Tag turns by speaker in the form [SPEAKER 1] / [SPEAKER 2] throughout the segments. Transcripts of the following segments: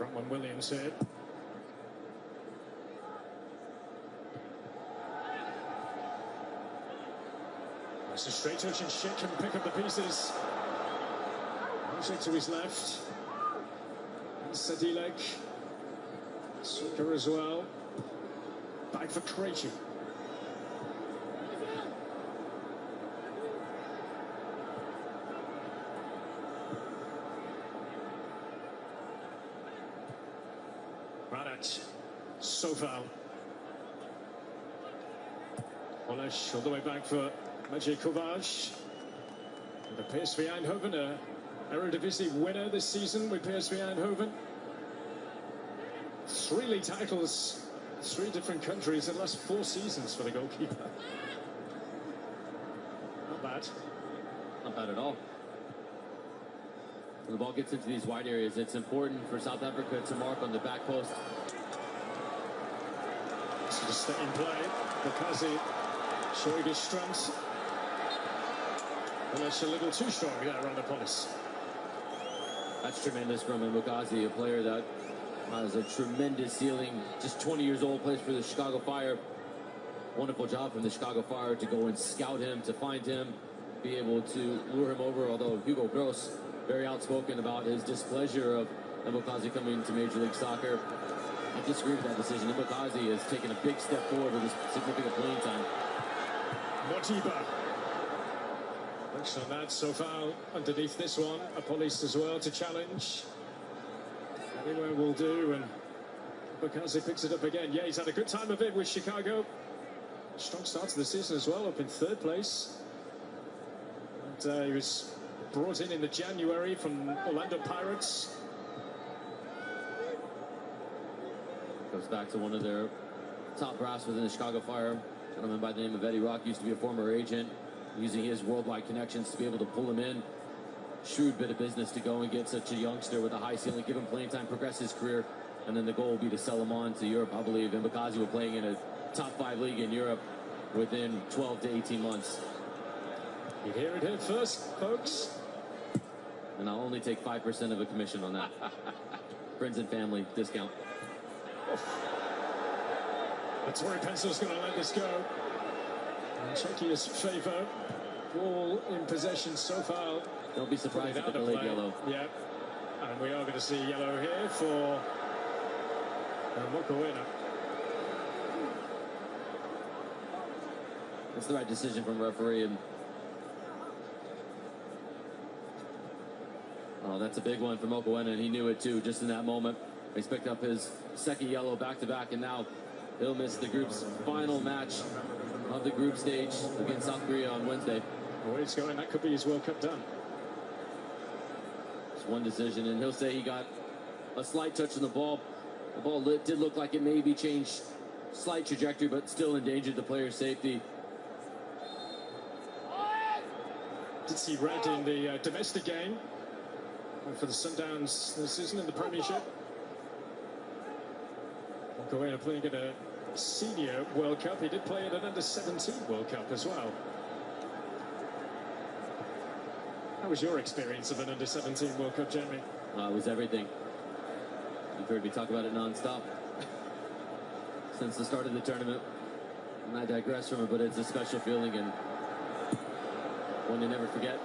[SPEAKER 1] Ronwen Williams here. It's a straight touch and Schick can pick up the pieces. Schick to his left. And Sadilek. Suka as well. Back for Krejci. Ranat. Sofal. Olesh all the way back for Maciej Kovac. The PSV Eindhoven, a Eredivisie winner this season with PSV Eindhoven. 3 league titles, 3 different countries in the last 4 seasons for the goalkeeper. Not bad.
[SPEAKER 2] Not bad at all. When the ball gets into these wide areas, it's important for South Africa to mark on the back post.
[SPEAKER 1] So to stay in play, Bukazi showing his strength. And that's a little too strong there on the police.
[SPEAKER 2] That's tremendous from Bukazi, a player that has a tremendous ceiling. Just 20 years old, plays for the Chicago Fire. Wonderful job from the Chicago Fire to go and scout him, to find him, be able to lure him over. Although Hugo Broos, very outspoken about his displeasure of Bukazi coming to Major League Soccer. I disagree with that decision. Bukazi has taken a big step forward with his significant playing time.
[SPEAKER 1] Motiba. Looks on that, so far underneath this one. A police as well to challenge. Anywhere will do, and Bukazi picks it up again. Yeah, he's had a good time of it with Chicago. Strong start to the season as well, up in 3rd place. And he was brought in the January from Orlando Pirates.
[SPEAKER 2] Goes back to one of their top brass within the Chicago Fire. A gentleman by the name of Eddie Rock, used to be a former agent, using his worldwide connections to be able to pull him in. Shrewd bit of business to go and get such a youngster with a high ceiling, give him playing time, progress his career, and then the goal will be to sell him on to Europe, I believe. And Bukazi will playing in a top 5 league in Europe within 12 to 18 months.
[SPEAKER 1] You hear it here first, folks.
[SPEAKER 2] And I'll only take 5% of a commission on that. Friends and family discount.
[SPEAKER 1] The Tory pencil's going to let this go. In Czechia's favour. Ball in possession so far.
[SPEAKER 2] Don't be surprised if it's a late yellow.
[SPEAKER 1] Yeah. And we are going to see yellow here for Mokoena.
[SPEAKER 2] That's the right decision from referee. And oh, that's a big one for Mokoena, and he knew it too just in that moment. He's picked up his 2nd yellow back-to-back, and now he'll miss the group's final match of the group stage against South Korea on Wednesday.
[SPEAKER 1] The way it's going, that could be his World Cup done.
[SPEAKER 2] Just one decision, and he'll say he got a slight touch on the ball. The ball did look like it maybe changed slight trajectory, but still endangered the player's safety.
[SPEAKER 1] Did see red in the domestic game for the Sundowns this season in the Premiership. Mokoena playing at a senior World Cup. He did play at an under-17 World Cup as well. How was your experience of an under-17 World Cup, Jeremy?
[SPEAKER 2] It was everything. You've heard me talk about it non-stop since the start of the tournament. And I digress from it, but it's a special feeling and one to never forget.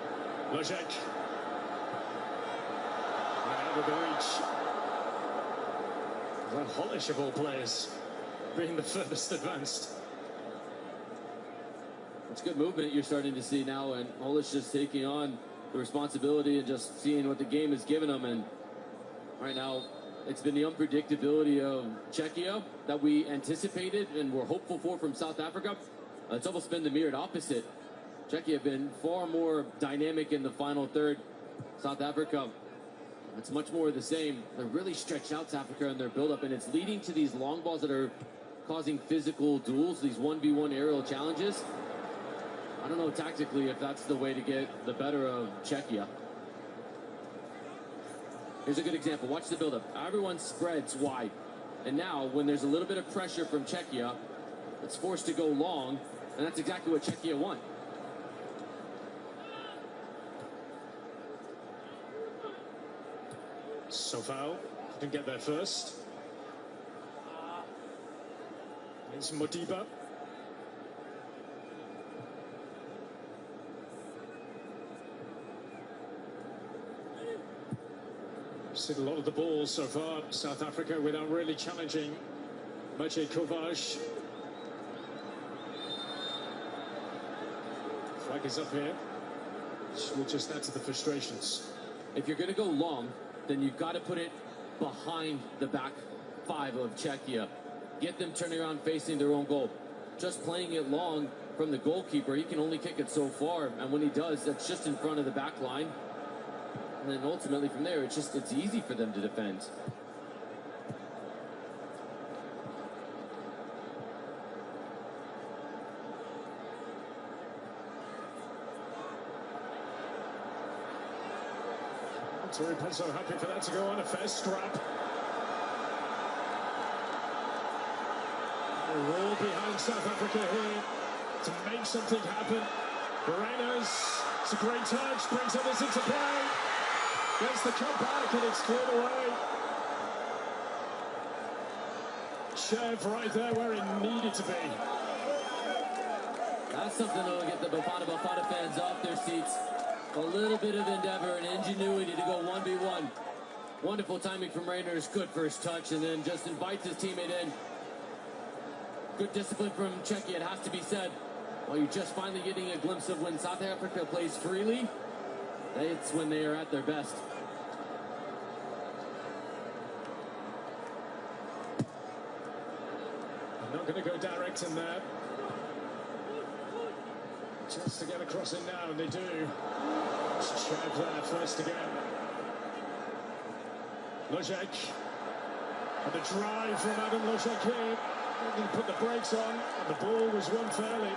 [SPEAKER 1] Lojek. Right out of the reach. The Hollish of all players being the furthest advanced.
[SPEAKER 2] It's good movement you're starting to see now, and Hollish just taking on the responsibility and just seeing what the game has given him. And right now, it's been the unpredictability of Czechia that we anticipated and were hopeful for from South Africa. It's almost been the mirrored opposite. Czechia have been far more dynamic in the final third. South Africa, it's much more of the same. They're really stretched out, South Africa, in their build-up, and it's leading to these long balls that are causing physical duels, these 1v1 aerial challenges. I don't know tactically if that's the way to get the better of Czechia. Here's a good example. Watch the build-up. Everyone spreads wide. And now, when there's a little bit of pressure from Czechia, it's forced to go long, and that's exactly what Czechia want.
[SPEAKER 1] So foul Couldn't get there first. It's Modiba. Seen a lot of the balls so far, South Africa, without really challenging Maciej Kovac. Flag is up here. We'll just add to the frustrations.
[SPEAKER 2] If you're going to go long, then you've got to put it behind the back five of Czechia. Get them turning around facing their own goal. Just playing it long from the goalkeeper, he can only kick it so far, and when he does, that's just in front of the back line. And then ultimately from there, it's easy for them to defend.
[SPEAKER 1] Tori Penso happy for that to go on. A fair scrap. We're all behind South Africa here to make something happen. Morenos, it's a great touch, brings others into play. Gets the cut back and it's cleared away. Chev right there where it needed to be.
[SPEAKER 2] That's something that will get the Bafana Bafana fans off their seats. A little bit of endeavor and ingenuity to go 1v1. Wonderful timing from Reyners, good first touch, and then just invites his teammate in. Good discipline from Czechia, it has to be said. Well, you're just finally getting a glimpse of when South Africa plays freely. It's when they are at their best.
[SPEAKER 1] I'm not going to go direct in there. Chance to get across it now, and they do. Chev there first again. Lojek. And the drive from Adam Lojek here. He put the brakes on, and the ball was won fairly.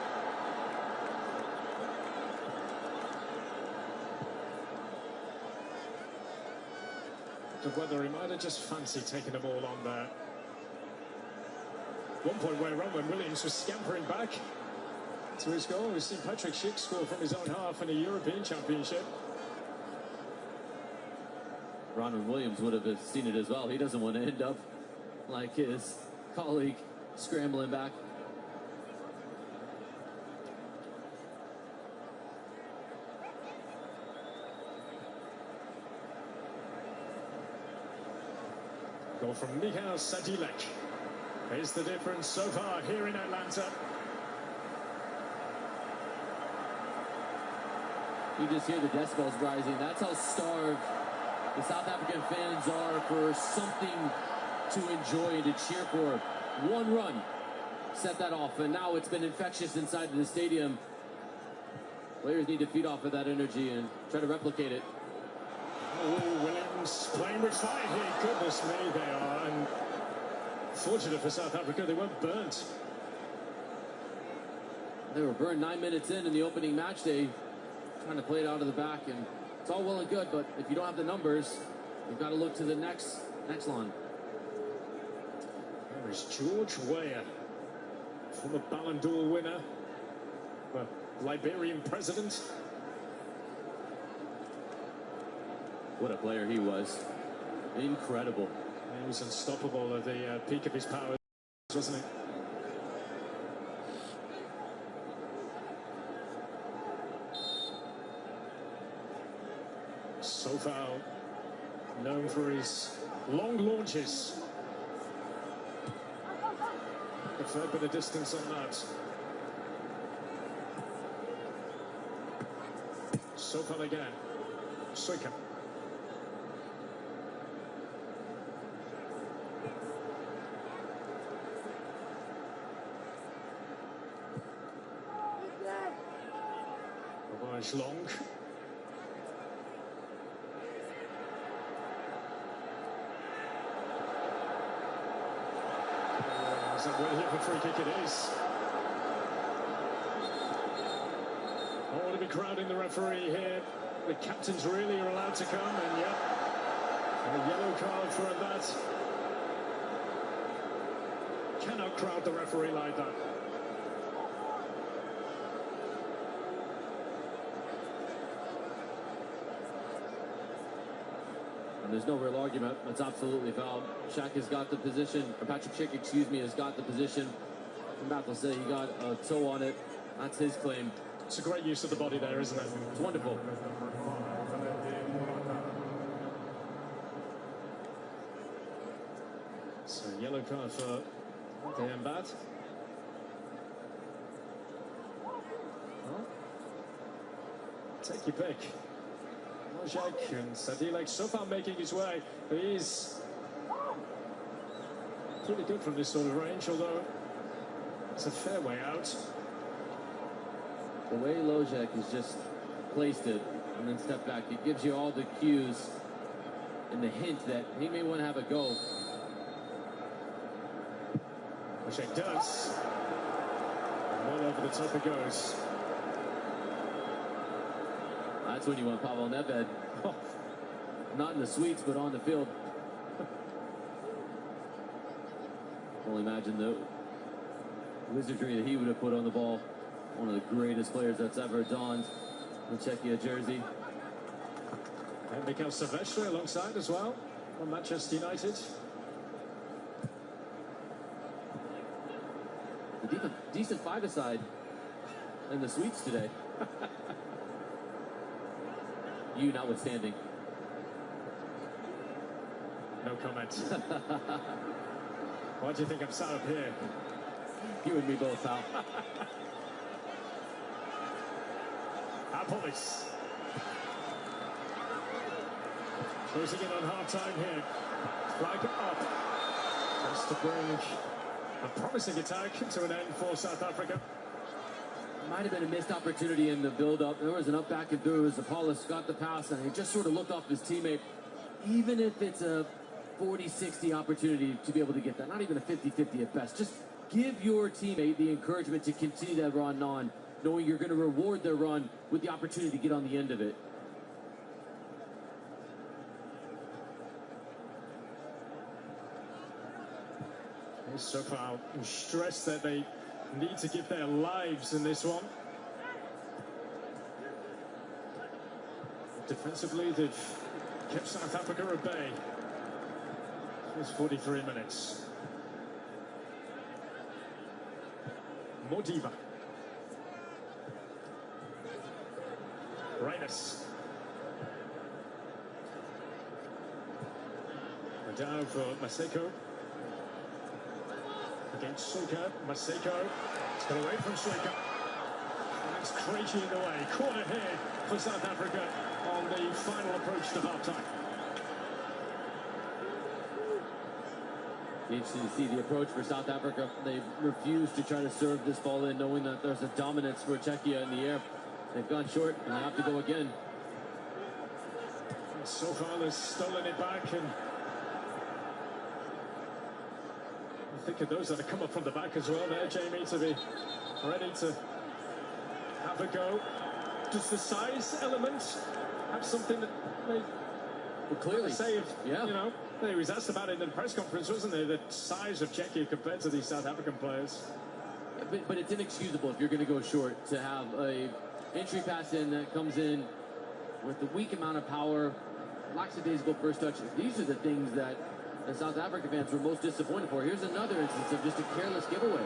[SPEAKER 1] Whether he might have just fancied taking them all on there. One point where Ronwen Williams was scampering back to his goal. We've seen Patrick Schick score from his own half in a European Championship.
[SPEAKER 2] Ronwen Williams would have seen it as well. He doesn't want to end up like his colleague scrambling back.
[SPEAKER 1] Goal from Michał Sadilek. Here's the difference so far here in Atlanta.
[SPEAKER 2] You just hear the decibels rising. That's how starved the South African fans are for something to enjoy and to cheer for. One run set that off, and now it's been infectious inside of the stadium. Players need to feed off of that energy and try to replicate it.
[SPEAKER 1] Oh, Williams playing with fire here. Goodness me, they are. And fortunate for South Africa, they weren't burnt.
[SPEAKER 2] They were burned 9 minutes in the opening match day, trying to play it out of the back, and it's all well and good, but if you don't have the numbers, you've got to look to the next line.
[SPEAKER 1] There is George Weah, former Ballon d'Or winner, the Liberian president.
[SPEAKER 2] What a player he was. Incredible.
[SPEAKER 1] He was unstoppable at the peak of his powers, wasn't he? So far, known for his long launches. A fair bit of distance on that. So far again. Soika. Long. Is that well here for free kick? It is. I want to be crowding the referee here. The captains really are allowed to come, and yet, and a yellow card for that. Cannot crowd the referee like that.
[SPEAKER 2] And there's no real argument. That's absolutely foul. Shaq has got the position, or Patrick Schick, excuse me, has got the position. Matt will say he got a toe on it. That's his claim.
[SPEAKER 1] It's a great use of the body there, isn't it?
[SPEAKER 2] It's wonderful.
[SPEAKER 1] So yellow card for Themba. Well, take your pick. Mojek and Sadilek so far making his way. He's pretty good from this sort of range, although it's a fair way out.
[SPEAKER 2] The way Lojek has just placed it and then stepped back, it gives you all the cues and the hint that he may want to have a go.
[SPEAKER 1] Mojek does. And well over the top it goes.
[SPEAKER 2] That's when you want Pavel Nedved. Oh, not in the suites, but on the field. Only imagine the wizardry that he would have put on the ball. One of the greatest players that's ever donned the Czechia jersey.
[SPEAKER 1] And Mikhail Silvestre alongside as well on Manchester United.
[SPEAKER 2] A decent five-a-side in the suites today. You notwithstanding.
[SPEAKER 1] No comment. Why do you think I'm sat up here?
[SPEAKER 2] You and me both, pal.
[SPEAKER 1] Police. Closing in on half time here. Flag up. Just to bring a promising attack to an end for South Africa.
[SPEAKER 2] Might have been a missed opportunity in the build-up. There was an up back and through as Apollos got the pass and he just sort of looked off his teammate. Even if it's a 40-60 opportunity to be able to get that, not even a 50-50 at best, just give your teammate the encouragement to continue that run on, knowing you're going to reward their run with the opportunity to get on the end of it.
[SPEAKER 1] So far, stress that they need to give their lives in this one. Defensively, they've kept South Africa at bay. It's 43 minutes. Modiba. Reines. Mudau for Maseko. Against Suka. Maseko. It's got away from Suka. That's Krejci in the way. Corner here for South Africa on the final approach to half-time.
[SPEAKER 2] Interesting to see the approach for South Africa. They refuse to try to serve this ball in, knowing that there's a dominance for Czechia in the air. They've gone short, and they have to go again.
[SPEAKER 1] And so far, they've stolen it back, and I think of those that have come up from the back as well there, Jamie, to be ready to have a go. Does the size element have something that they
[SPEAKER 2] clearly
[SPEAKER 1] say? If,
[SPEAKER 2] yeah.
[SPEAKER 1] You know, he was asked about it in the press conference, wasn't there? The size of Czechia compared to these South African players.
[SPEAKER 2] But it's inexcusable if you're going to go short to have a entry pass in that comes in with the weak amount of power, lackadaisical first touch. These are the things that the South African fans were most disappointed for. Here's another instance of just a careless giveaway.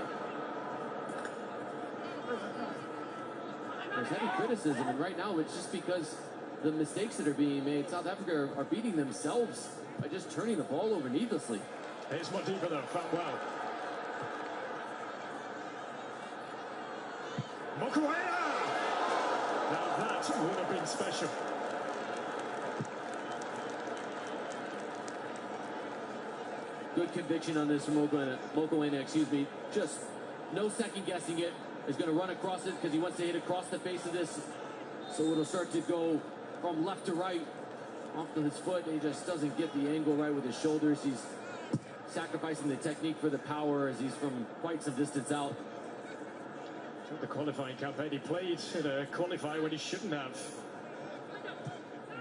[SPEAKER 2] There's heavy criticism, and right now it's just because the mistakes that are being made. South Africa are beating themselves by just turning the ball over needlessly.
[SPEAKER 1] Here's Modiba though, found well. Mokoena! Now that would have been special.
[SPEAKER 2] Good conviction on this from Mokoena, excuse me. Just no second guessing it. Is going to run across it because he wants to hit across the face of this. So it'll start to go from left to right off of his foot. He just doesn't get the angle right with his shoulders. He's sacrificing the technique for the power as he's from quite some distance out.
[SPEAKER 1] The qualifying campaign, he played in a qualifier when he shouldn't have.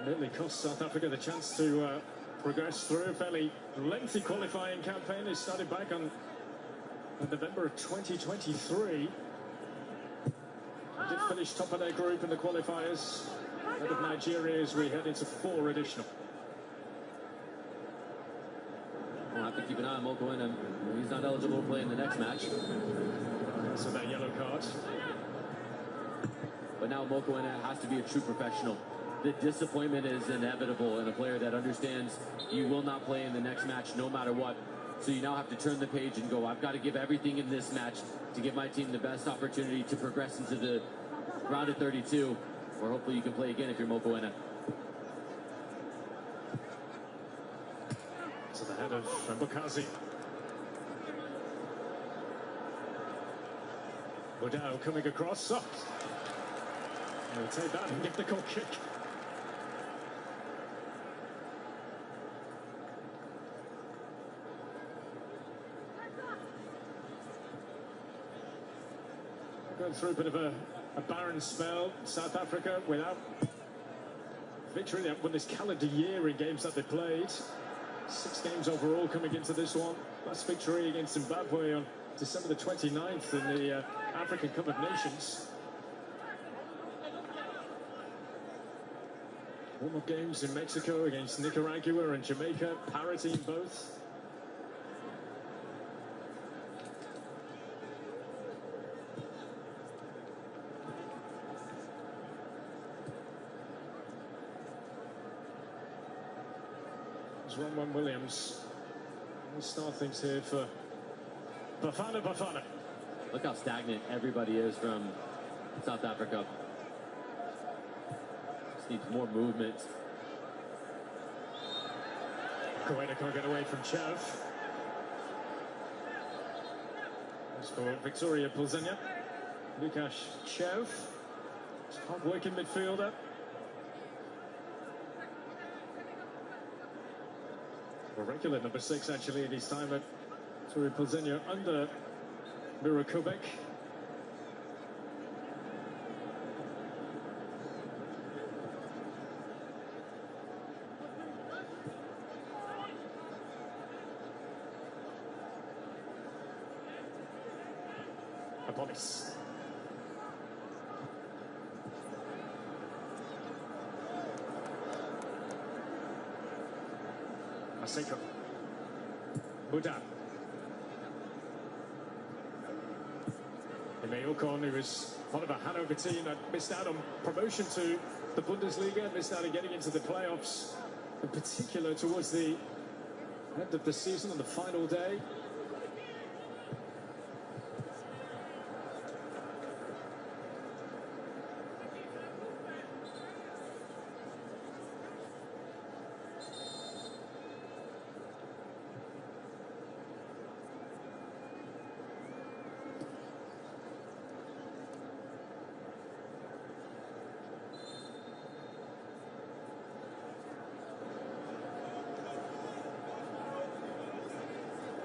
[SPEAKER 1] Nearly cost South Africa the chance to progress through a fairly lengthy qualifying campaign. It started back on November of 2023. They did finish top of their group in the qualifiers. Ahead of Nigeria as we head into 4 additional.
[SPEAKER 2] have to keep an eye on Mokoena. He's not eligible to play in the next match.
[SPEAKER 1] So that yellow card.
[SPEAKER 2] But now Mokoena has to be a true professional. The disappointment is inevitable in a player that understands you will not play in the next match no matter what. So you now have to turn the page and go, I've got to give everything in this match to give my team the best opportunity to progress into the round of 32, or hopefully you can play again if you're Mokoena.
[SPEAKER 1] To the head of Mbukazi. Mudau coming across. Oh. He'll take that and give the goal kick. Going through a bit of a barren spell. South Africa without victory. They haven't won this calendar year in games that they played. 6 games overall coming into this one. Last victory against Zimbabwe on December the 29th in the African Cup of Nations. Warm-up games in Mexico against Nicaragua and Jamaica, parity in both. Ronwen Williams will start things here for Bafana Bafana.
[SPEAKER 2] Look how stagnant everybody is from South Africa. Just needs more movement.
[SPEAKER 1] Kuwaita can't get away from Chev. As for Victoria Pilsenia, Lukasz Chev, hard-working midfielder. A regular number 6 actually in his time at Victoria Pilsenia under Miro Kubek. Apolis. Maseko. Mudau. Okon, who was part of a Hanover team that missed out on promotion to the Bundesliga, missed out on getting into the playoffs, in particular towards the end of the season on the final day.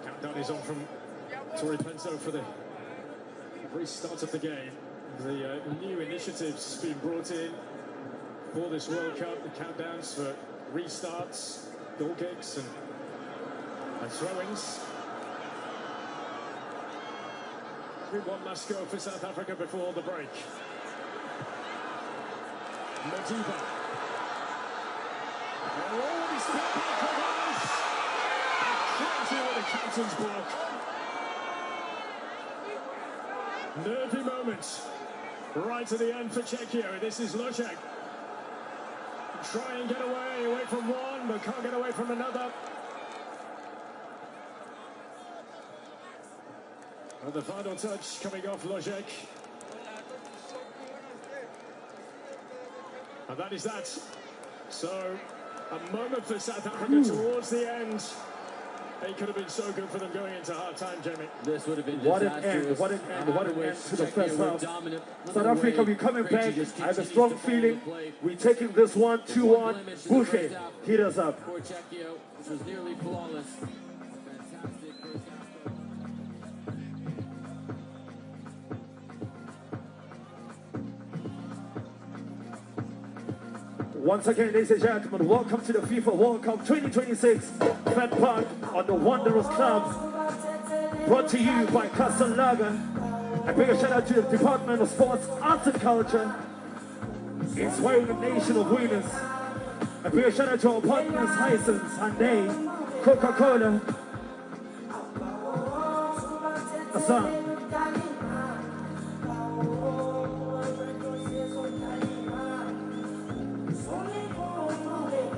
[SPEAKER 1] Countdown is on from Tori Penso for the restart of the game. The new initiatives being brought in for this World Cup, the countdowns for restarts, goal kicks and throw-ins. Everyone must go for South Africa before the break. Madiba. Oh, he's back with the captain's block. Nervy moment. Right to the end for Czechia. This is Lojek. Try and get away from one, but can't get away from another. And the final touch coming off Lojek. And that is that. So, a moment for South Africa towards the end. It could have been so good for them going into half-time, Jamie.
[SPEAKER 2] This would have been
[SPEAKER 3] What an end, what an end, what an end to the first half. South Africa, we're coming back. I have a strong feeling. We're taking this one, 2-1. Buche, hit us up.
[SPEAKER 2] For Czechia, which was nearly flawless. Fantastic first half.
[SPEAKER 3] Once again, ladies and gentlemen, welcome to the FIFA World Cup 2026 Fed Park on the Wanderers Clubs. Brought to you by Castle Lager. A big shout out to the Department of Sports, Arts and Culture. Inspiring a nation of winners. A big shout out to our partners, Hisense, Hyundai, Coca-Cola, Asam.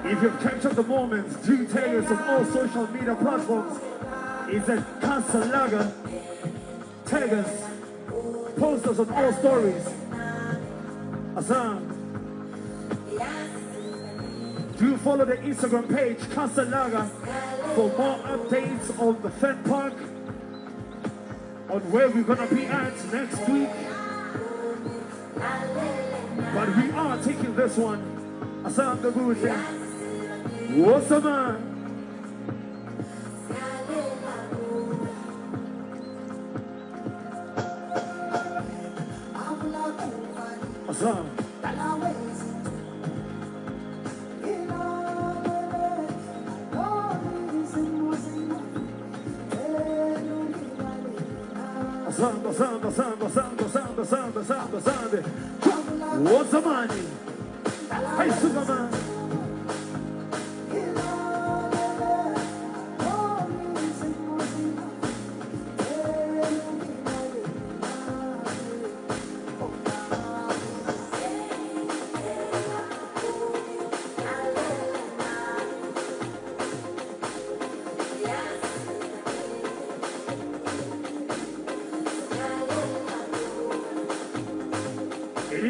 [SPEAKER 3] If you've captured the moments, do tell us on all social media platforms. It's a constant lager. Tag us. Post us on all stories. Asam. Do follow the Instagram page, Constant Lager, for more updates on the Fed Park, on where we're gonna be at next week. But we are taking this one. Asam the Boucher. What's up, man? Asam. Samba, samba, samba, samba, samba, samba, samba, samba. What's the money? Hey, Superman.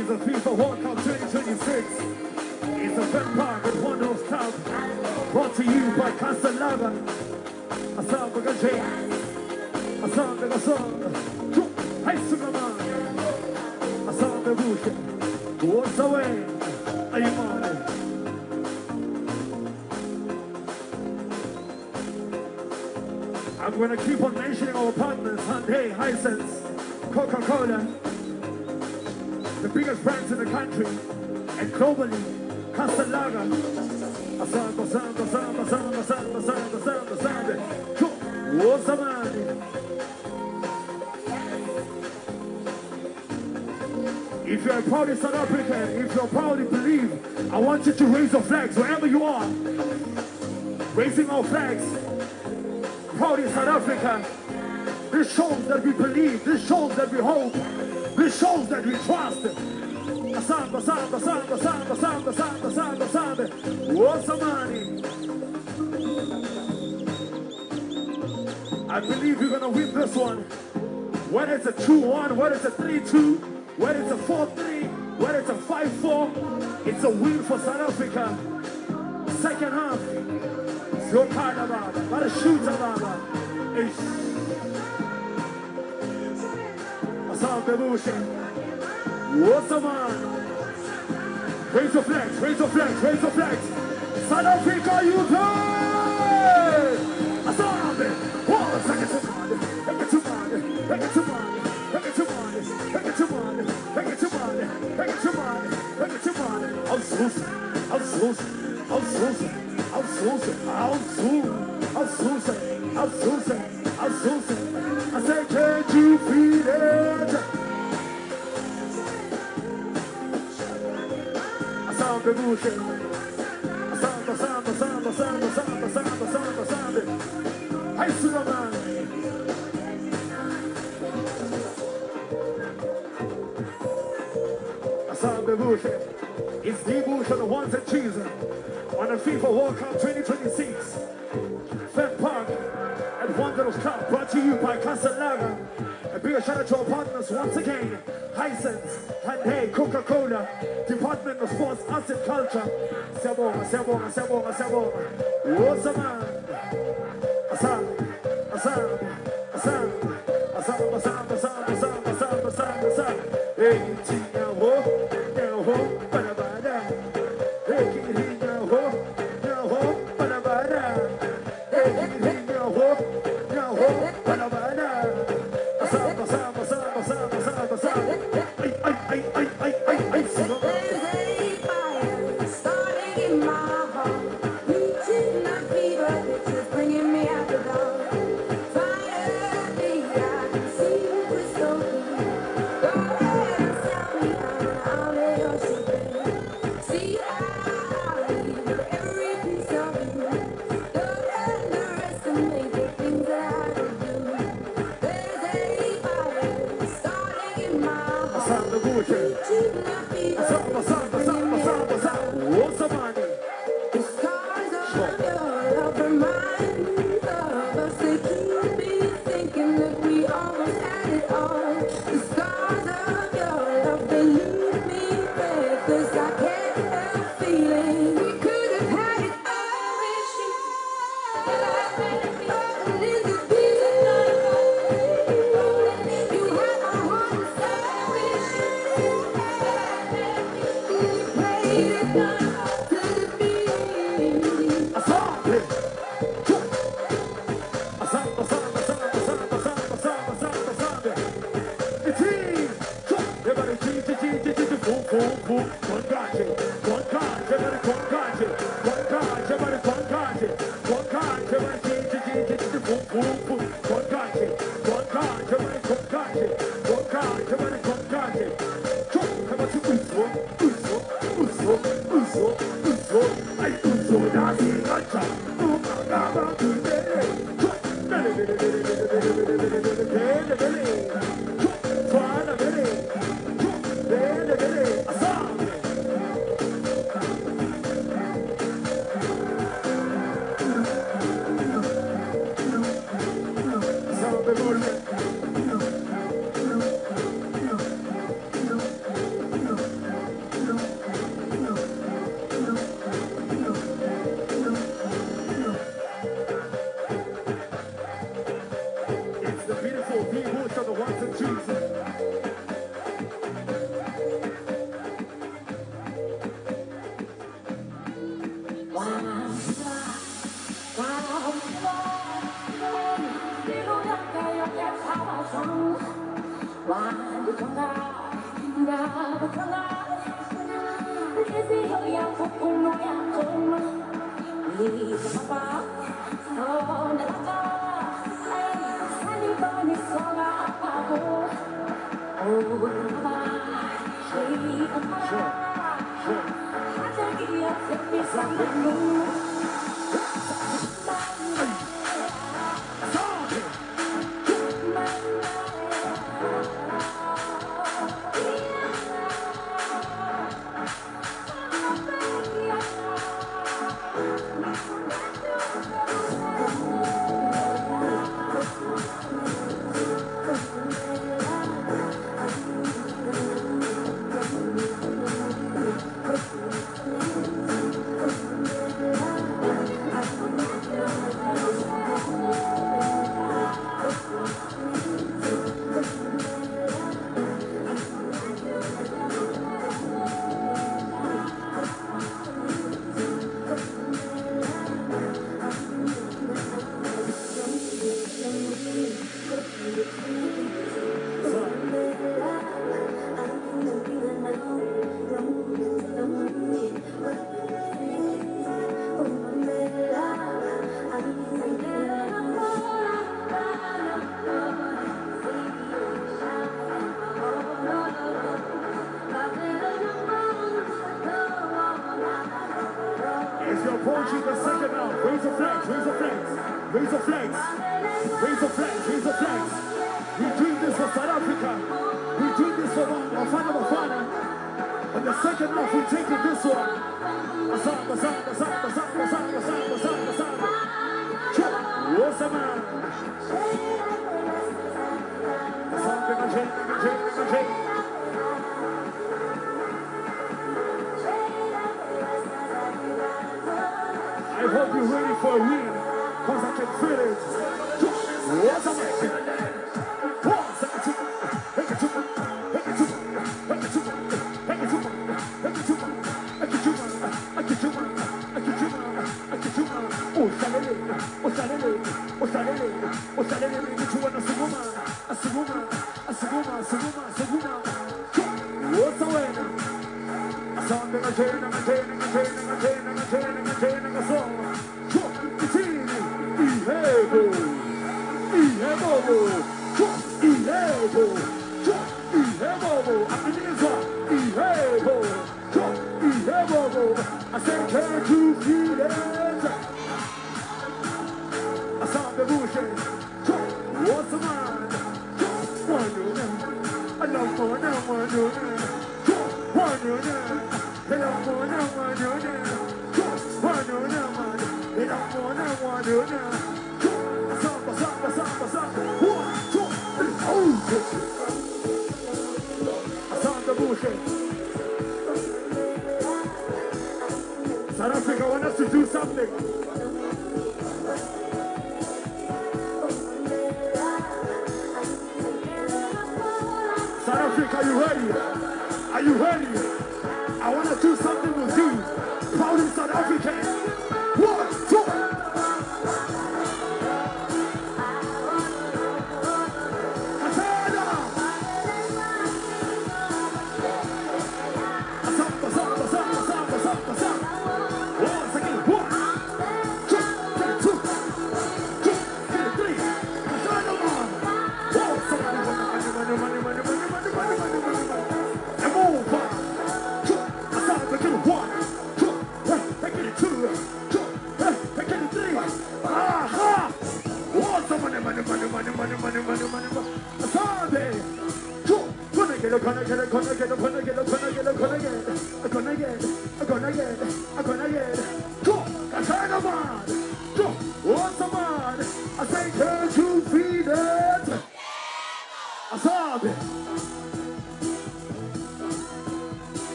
[SPEAKER 3] The FIFA World Cup 2026 is a Fed Park at Wanderers Club, brought to you by Constant Lager. Asam Bagaje, Asam Begasong, Hey Superman, Asam Bebush, what's the way? Are you on it? I'm going to keep on mentioning our partners, Hyundai, Hisense, Coca-Cola, the biggest brands in the country and globally. Constant Lager. Asam, asam, asam, asam, asam, asam, asam, asam. What's the man? If you're a proud South African, if you're proudly believe, I want you to raise your flags wherever you are. Raising our flags. Proud South Africa. This shows that we believe. This shows that we hope. This shows that we trust. Samba, samba, samba, samba, samba, samba, samba, samba. What's the money? I believe we're gonna win this one. Whether it's a 2-1, whether it's a 3-2, whether it's a 4-3, whether it's a 5-4, it's a win for South Africa. Second half, it's your kind of baba. Not a shooter baba. Asam Bebushi. What's the man? Raise your flags, raise your flags, raise your flags. South Africa, you play! Asam Be. What's the money? Take it to money. Take it to money. Take it to money. Take it to money. Take it to money. Take it to money. Take it to money. I'm Susan. I'm Susan. I'm Susan. I'm Susan. I'm Susan. I'm Susan. I'm Susan. I'm Susan. I said, can't you feel it? Samba, samba, samba, samba, samba, samba, samba, samba, samba. Hey, Superman. Samba Bush. It's the Bush on the ones and twos on the FIFA World Cup 2026. Fed Park at Wanderers Club, brought to you by Constant Lager. A big shout out to our partners once again. Hisense, Hyundai, Coca-Cola, Department of Sports, Arts and Culture. Sabonga, sabonga, sabonga, sabonga. What's the man? Asam, asam, asam, asam, asam, asam, asam, asam, asam, asam. Hey, Tina, ho, now ho, bada bada. Hey, Kiri, now ho, bada bada. Hey, Kiri, now ho, bada bada. Asam, asam, asam, asam, asam, asam. Starting in my heart, reaching the fever. South Africa want us to do something. are you ready? Are you ready? I want to do something with you. Proud in South Africa. 1, 2.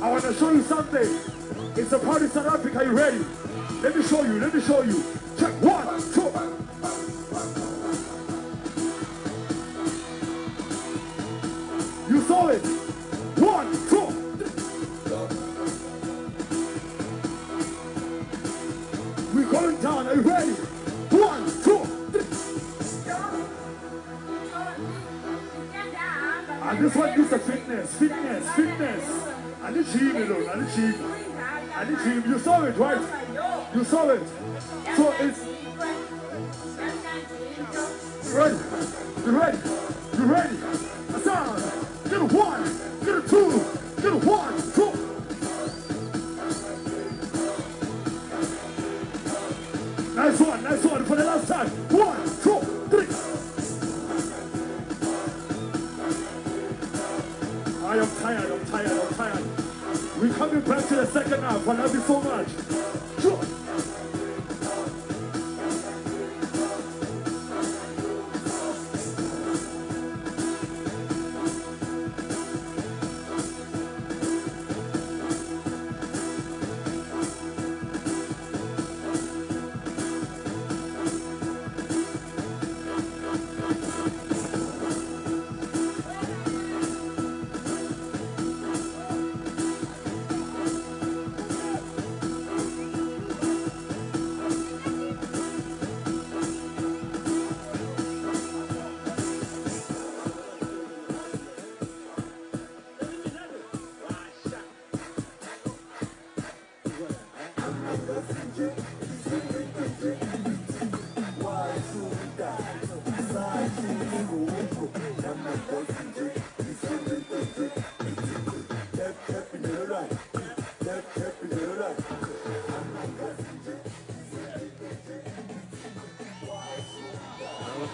[SPEAKER 3] I want to show you something. It's a party in South Africa. Are you ready? Let me show you. Let me show you. Check 1, 2. You saw it. 1, 2. We're going down. Are you ready? 1, 2. And this one is a fitness. And the gym, and the gym. You saw it, right? You saw it. So it's ready. You ready? You ready? Aside. Get a 1, get a 2, get a 1, 2. Nice one for the last time. 1, 2, 3. I am tired. We're coming back to the second half. I love you so much. Sure.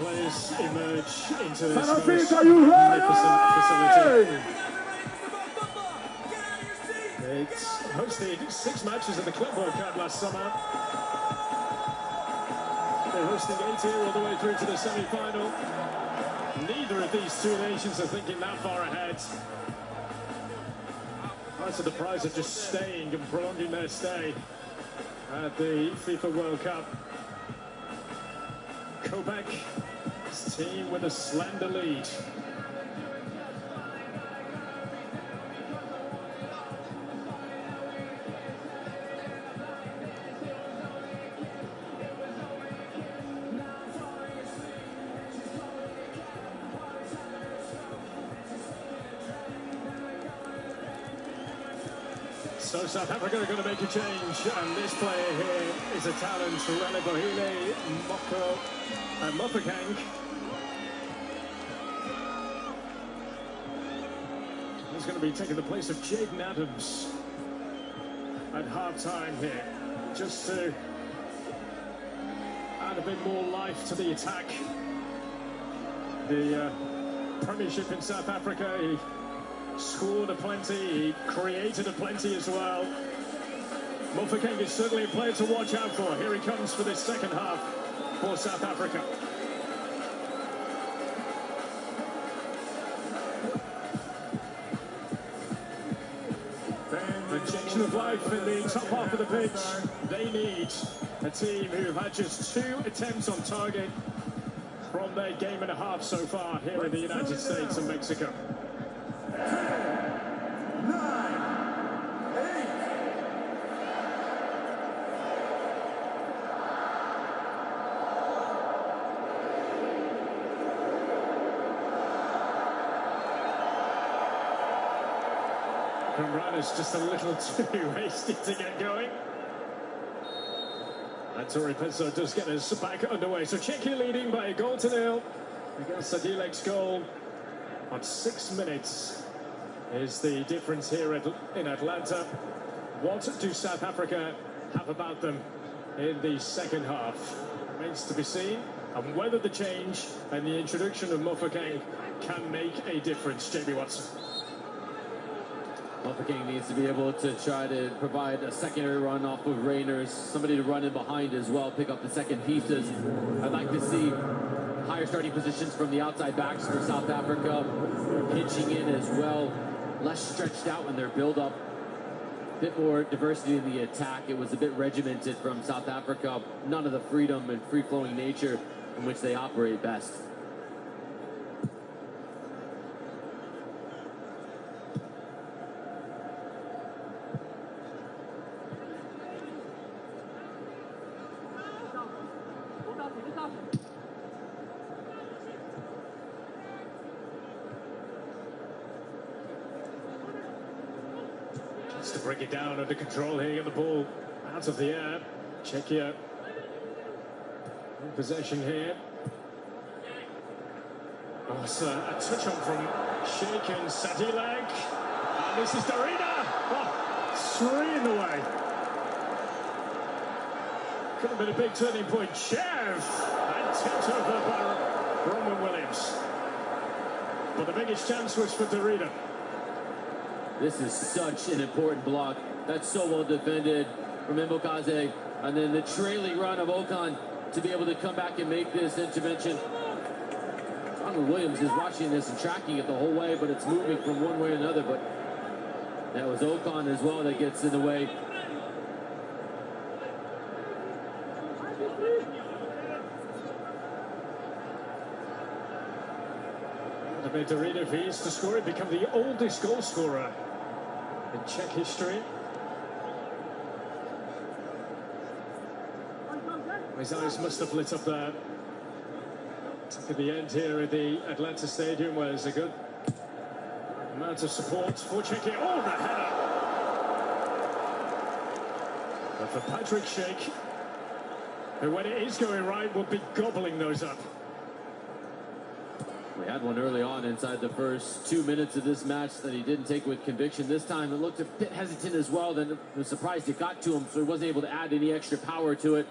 [SPEAKER 1] Players emerge into this
[SPEAKER 3] South Africa, are you ready?
[SPEAKER 1] It's hosted 6 matches at the Club World Cup last summer. They're hosting 8 here all the way through to the semi-final. Neither of these two nations are thinking that far ahead. Part of the prize of just staying and prolonging their stay at the FIFA World Cup. Quebec's team with a slender lead. So South Africa are going to make a change, and this player here is a talent, Relebohile Mofokeng. He's going to be taking the place of Jaden Adams at half-time here, just to add a bit more life to the attack. The Premiership in South Africa, he scored a plenty, he created a plenty as well. Mofokeng is certainly a player to watch out for. Here he comes for this second half for South Africa. Injection of life in the top half of the pitch. They need a team who have had just 2 attempts on target from their game and a half so far here in the United States and Mexico. Is just a little too hasty to get going. And Tori Penso does get us back underway. So Czechia leading by a goal to nil against Sadilek's goal on 6 minutes is the difference here in Atlanta. What do South Africa have about them in the second half? Remains to be seen, and whether the change and the introduction of Mofokeng can make a difference. Jamie Watson.
[SPEAKER 2] King needs to be able to try to provide a secondary run off of Rainers, somebody to run in behind as well, pick up the second pieces. I'd like to see higher starting positions from the outside backs for South Africa, pitching in as well, less stretched out in their build-up, a bit more diversity in the attack. It was a bit regimented from South Africa, none of the freedom and free-flowing nature in which they operate best.
[SPEAKER 1] To bring it down under control here, get the ball out of the air. Czechia in possession here. Oh, it's a touch on from Sheikh and Sadilek. And this is Darida. Oh, 3 in the way. Could have been a big turning point. Chev and tipped over by Ronwen Williams. But the biggest chance was for Darida.
[SPEAKER 2] This is such an important block. That's so well defended from Mbokaze. And then the trailing run of Okan to be able to come back and make this intervention. Ronwen Williams is watching this and tracking it the whole way, but it's moving from one way or another. But that was Okan as well that gets in the way.
[SPEAKER 1] Darida, if he is to score it, become the oldest goal scorer in Czech history. His eyes must have lit up there. At the end here at the Atlanta Stadium, where there's a good amount of support for Czechia. Oh, the header! But for Patrick Schick, who when it is going right will be gobbling those up.
[SPEAKER 2] We had one early on inside the first 2 minutes of this match that he didn't take with conviction. This time it looked a bit hesitant as well. Then I was surprised it got to him, so he wasn't able to add any extra power to it.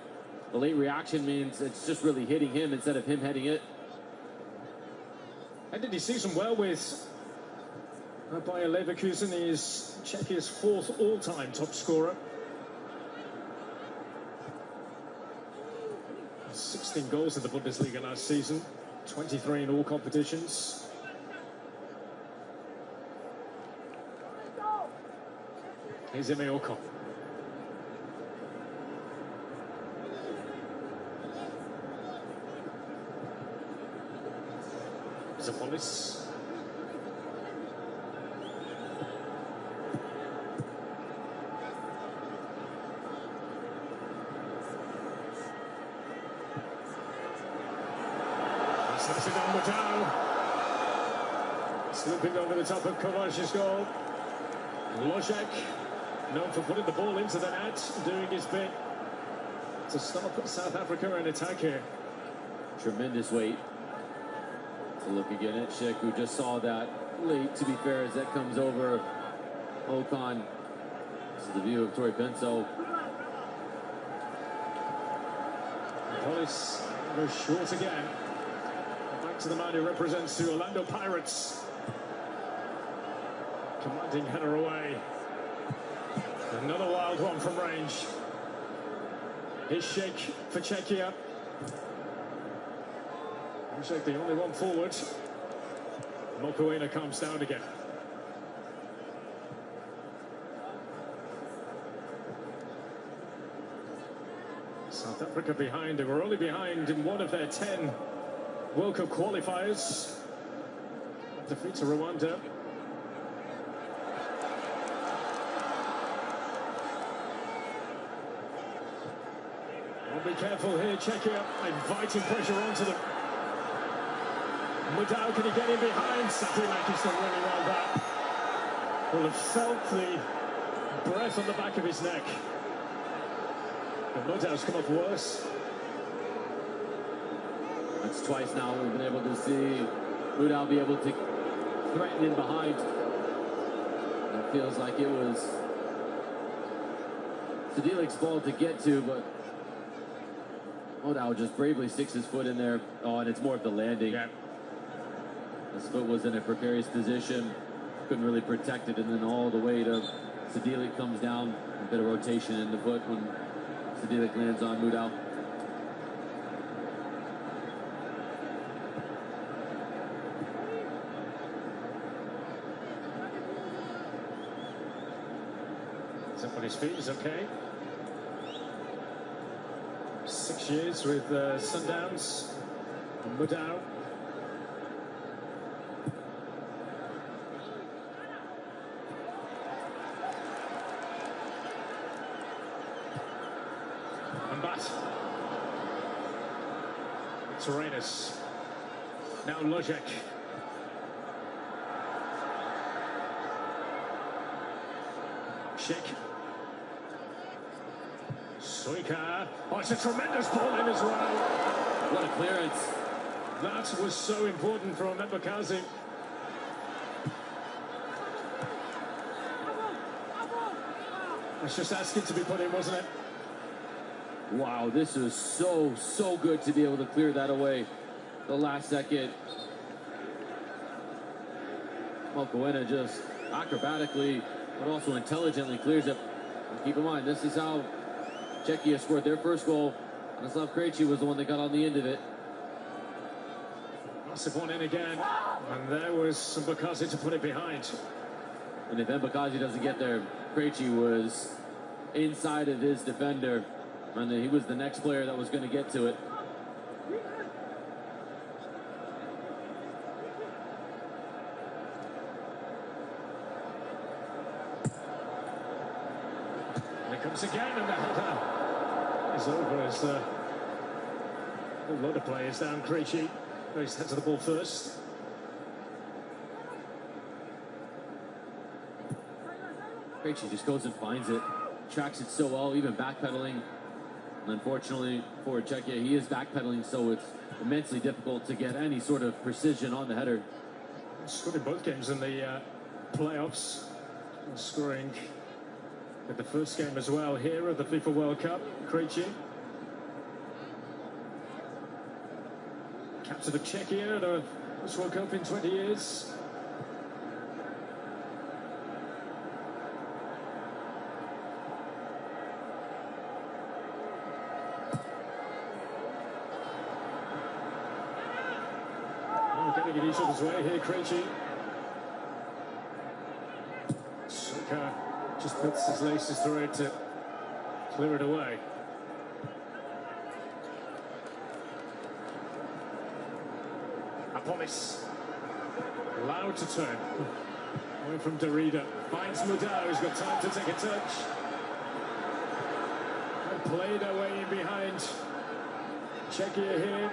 [SPEAKER 2] The late reaction means it's just really hitting him instead of him heading it.
[SPEAKER 1] And did he season well with Bayer Leverkusen? He is Czechia's 4th all-time top scorer. 16 goals in the Bundesliga last season. 23 in all competitions. Here's Emil Okan. Zapolis. Mudau. Slipping over the top of Kovac's goal. Lojek, known for putting the ball into the net, doing his bit to stop South Africa in attack here.
[SPEAKER 2] Tremendous weight. To look again at Schick, who just saw that late, to be fair, as that comes over Okan. This is the view of Tori Penso.
[SPEAKER 1] Police goes short again. Back to the man who represents the Orlando Pirates. Commanding header away. Another wild one from range. Here's Sheikh for Czechia. Sheikh the only one forward. Mokoena calms down again. South Africa behind. They were only behind in one of their 10 World Cup qualifiers. Defeat to Rwanda Well, be careful here, Czechia inviting pressure onto them. Mudau, can he get in behind? Sadilek is still running around that. Will have felt the breath on the back of his neck. But Mudau's come off worse.
[SPEAKER 2] That's twice now we've been able to see Mudau be able to threaten in behind. It feels like it was Sadilek's ball to get to, but Mudau just bravely sticks his foot in there. Oh, and it's more of the landing.
[SPEAKER 1] Yeah.
[SPEAKER 2] His foot was in a precarious position, couldn't really protect it, and then all the way to Sadilek comes down. A bit of rotation in the foot when Sadilek lands on Mudau.
[SPEAKER 1] He's up on his feet, he's okay. 6 years with Sundowns and Mudau. And Bat. Serenus. Now Lojek. Schick. Suika. Oh, it's a tremendous ball in as well.
[SPEAKER 2] What a clearance.
[SPEAKER 1] That was so important from Mbakazi. It's just asking to be put in, wasn't it?
[SPEAKER 2] Wow, this is so good to be able to clear that away. The last second. Mokoena just acrobatically, but also intelligently clears it. And keep in mind, this is how Czechia scored their first goal. Miroslav Krejci was the one that got on the end of it.
[SPEAKER 1] Massive one in again. And there was Mbakazi to put it behind.
[SPEAKER 2] And if Mbakazi doesn't get there, Krejci was inside of his defender. And he was the next player that was going to get to it.
[SPEAKER 1] And it comes again, and the header is over as a lot of players down. Krejci goes head to the ball first.
[SPEAKER 2] Krejci just goes and finds it, tracks it so well, even backpedaling. Unfortunately for Czechia, he is backpedaling, so it's immensely difficult to get any sort of precision on the header.
[SPEAKER 1] Scored in both games in the playoffs. Scoring at the first game as well here at the FIFA World Cup. Krejci. Captain of Czechia at the first World Cup in 20 years. Getting it each other's way here, Krejci. Suika just puts his laces through it to clear it away. Apolis. Allowed to turn. Away from Derrida. Finds Mudau, who's got time to take a touch. And played away in behind. Czechia here.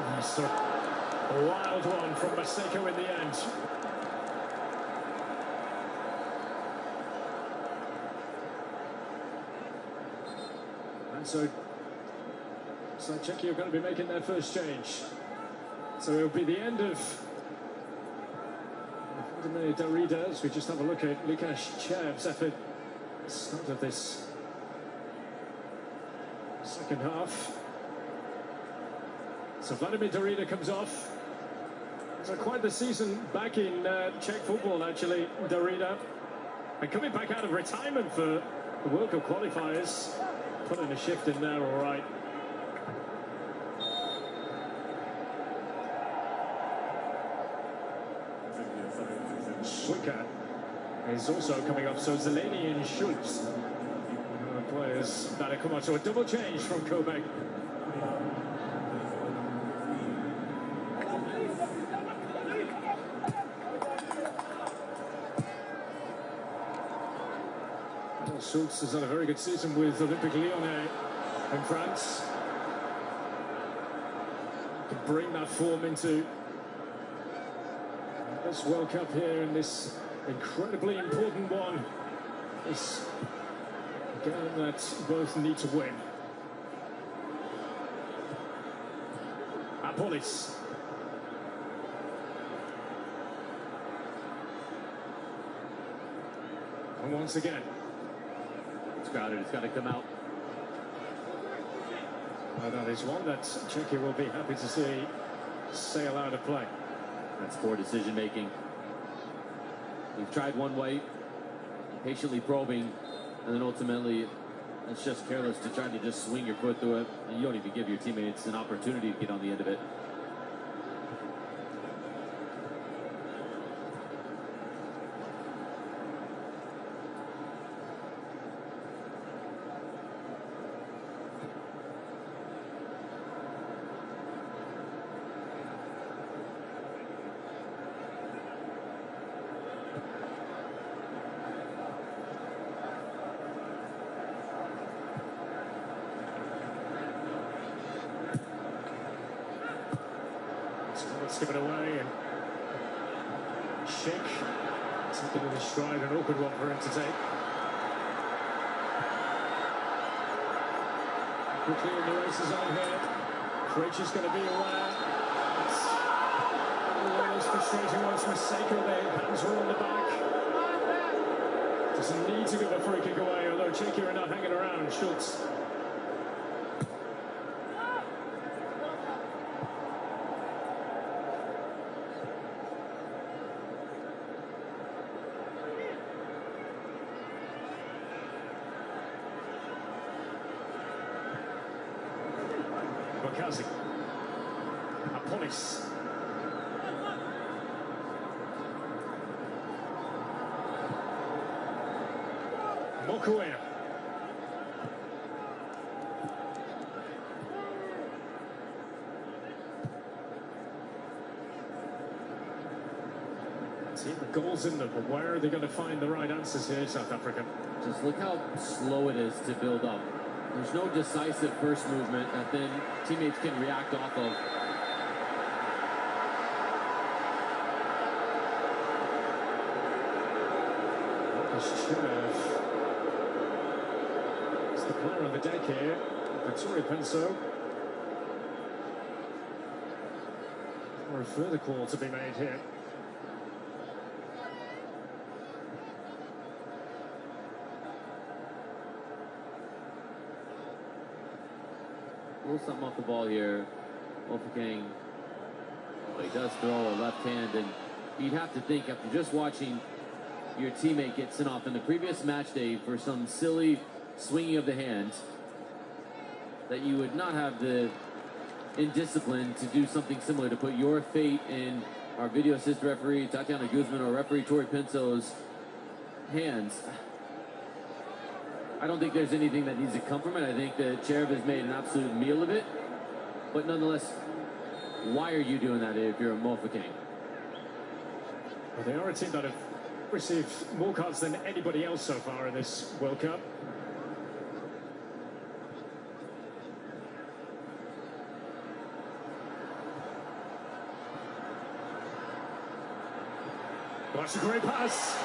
[SPEAKER 1] Oh, so a wild one from Maseko in the end. And so Czechia are going to be making their first change. So it'll be the end of Derrida as we just have a look at Lukasz Chev's effort at the start of this second half. So Vladimir Derrida comes off. So quite the season back in Czech football, actually, Derrida. And coming back out of retirement for the World Cup qualifiers. Putting a shift in there, all right. Suika is also coming off. So Zeleny and Schultz. Players that have come on. So a double change from Kobe. Schultz has had a very good season with Olympique Lyonnais. in France. To bring that form into this World Cup here in this incredibly important one. This game that both need to win. Police. And once again,
[SPEAKER 2] it's crowded, it's got to come out.
[SPEAKER 1] Well, that is one that Czechia will be happy to see sail out of play.
[SPEAKER 2] That's poor decision making. You've tried one way, patiently probing, and then ultimately it's just careless to try to just swing your foot through it, and you don't even give your teammates an opportunity to get on the end of it.
[SPEAKER 1] Let's give it away and Shake taking in his stride, an awkward one for him to take. Quickly in the races on here. Krejci's going to be aware. It's one of those frustrating ones for Seiko. Their hands were on the back. Doesn't need to give a free kick away, although Czechia are not hanging around. Schultz. Police. Mokuea. See the goals in them, but where are they going to find the right answers here, South Africa?
[SPEAKER 2] Just look how slow it is to build up. There's no decisive first movement that then teammates can react off of. It's the player on the deck here, Victoria Penso. Or a further call to be made here. A little something off the ball here. Wolfgang, he does throw a left hand, and you'd have to think after just watching your teammate get sent off in the previous match day for some silly swinging of the hands, that you would not have the indiscipline to do something similar, to put your fate in our video assist referee Tatiana Guzman or referee Tori Penso's hands. I don't think there's anything that needs to come from it. I think that Cherv has made an absolute meal of it, but nonetheless, why are you doing that if you're a Mofokeng?
[SPEAKER 1] Well, they are a team that have received more cards than anybody else so far in this World Cup. That's a great pass.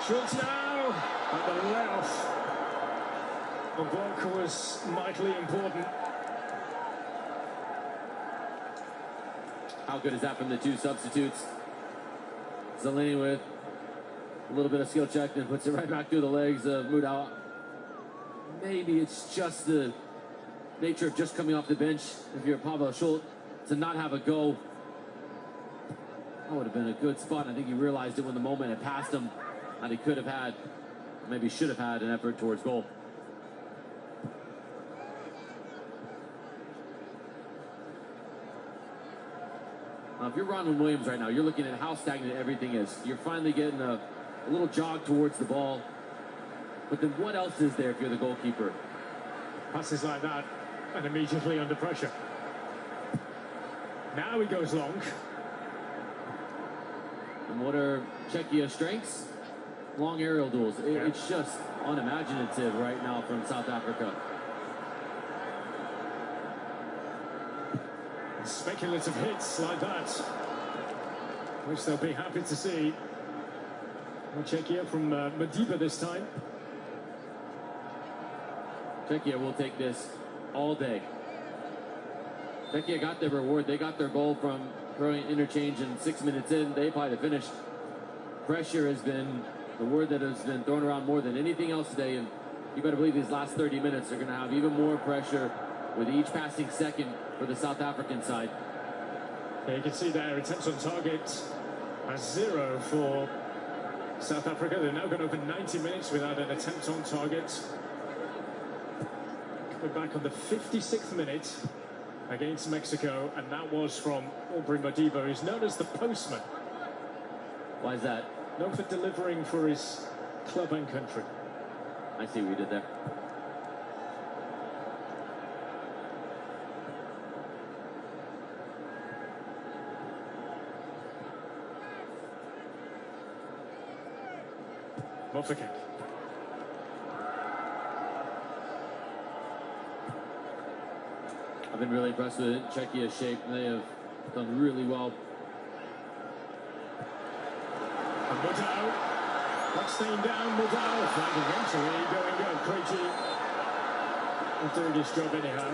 [SPEAKER 1] Schultz now, and the layoff on Volk was mightily important.
[SPEAKER 2] How good is that from the two substitutes? Zwane with a little bit of skill check, then puts it right back through the legs of Mudau. Maybe it's just the nature of just coming off the bench, if you're Pavel Schultz, to not have a go. That would have been a good spot. I think he realized it when the moment had passed him, and he could have had, maybe should have had an effort towards goal. Now, if you're Ronwen Williams right now, you're looking at how stagnant everything is. You're finally getting a little jog towards the ball. But then what else is there if you're the goalkeeper?
[SPEAKER 1] Passes like that, and immediately under pressure. Now he goes long.
[SPEAKER 2] And what are Czechia's strengths? Long aerial duels. It's just unimaginative right now from South Africa.
[SPEAKER 1] speculative hits like that, which they'll be happy to see. Well, Czechia from Madiba this time.
[SPEAKER 2] Czechia will take this all day. Czechia got their reward. They got their goal from throwing interchange, and 6 minutes in, they probably finished. Pressure has been the word that has been thrown around more than anything else today, and you better believe these last 30 minutes are going to have even more pressure with each passing second for the South African side.
[SPEAKER 1] Yeah, you can see there, attempts on target are 0 for South Africa. They're now going over 90 minutes without an attempt on target. Coming back on the 56th minute against Mexico, and that was from Aubrey Madiba, who's known as the postman.
[SPEAKER 2] Why is that?
[SPEAKER 1] Known for delivering for his club and country.
[SPEAKER 2] I see what you did there.
[SPEAKER 1] Off the kick.
[SPEAKER 2] I've been really impressed with Czechia's shape. They have done really well.
[SPEAKER 1] And Mudau, not staying down, Mudau, flag eventually going up. Krejci doing his job anyhow.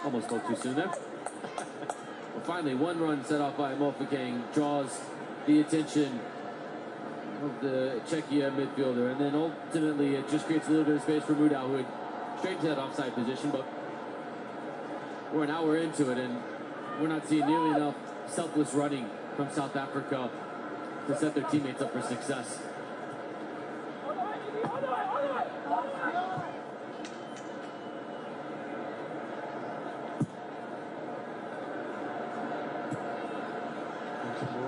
[SPEAKER 2] Almost spoke too soon there. Well, finally, one run set off by Mofokeng draws the attention of the Czechia midfielder, and then ultimately it just creates a little bit of space for Mudau, who had straight into that offside position, but we're an hour into it, and we're not seeing nearly enough selfless running from South Africa to set their teammates up for success.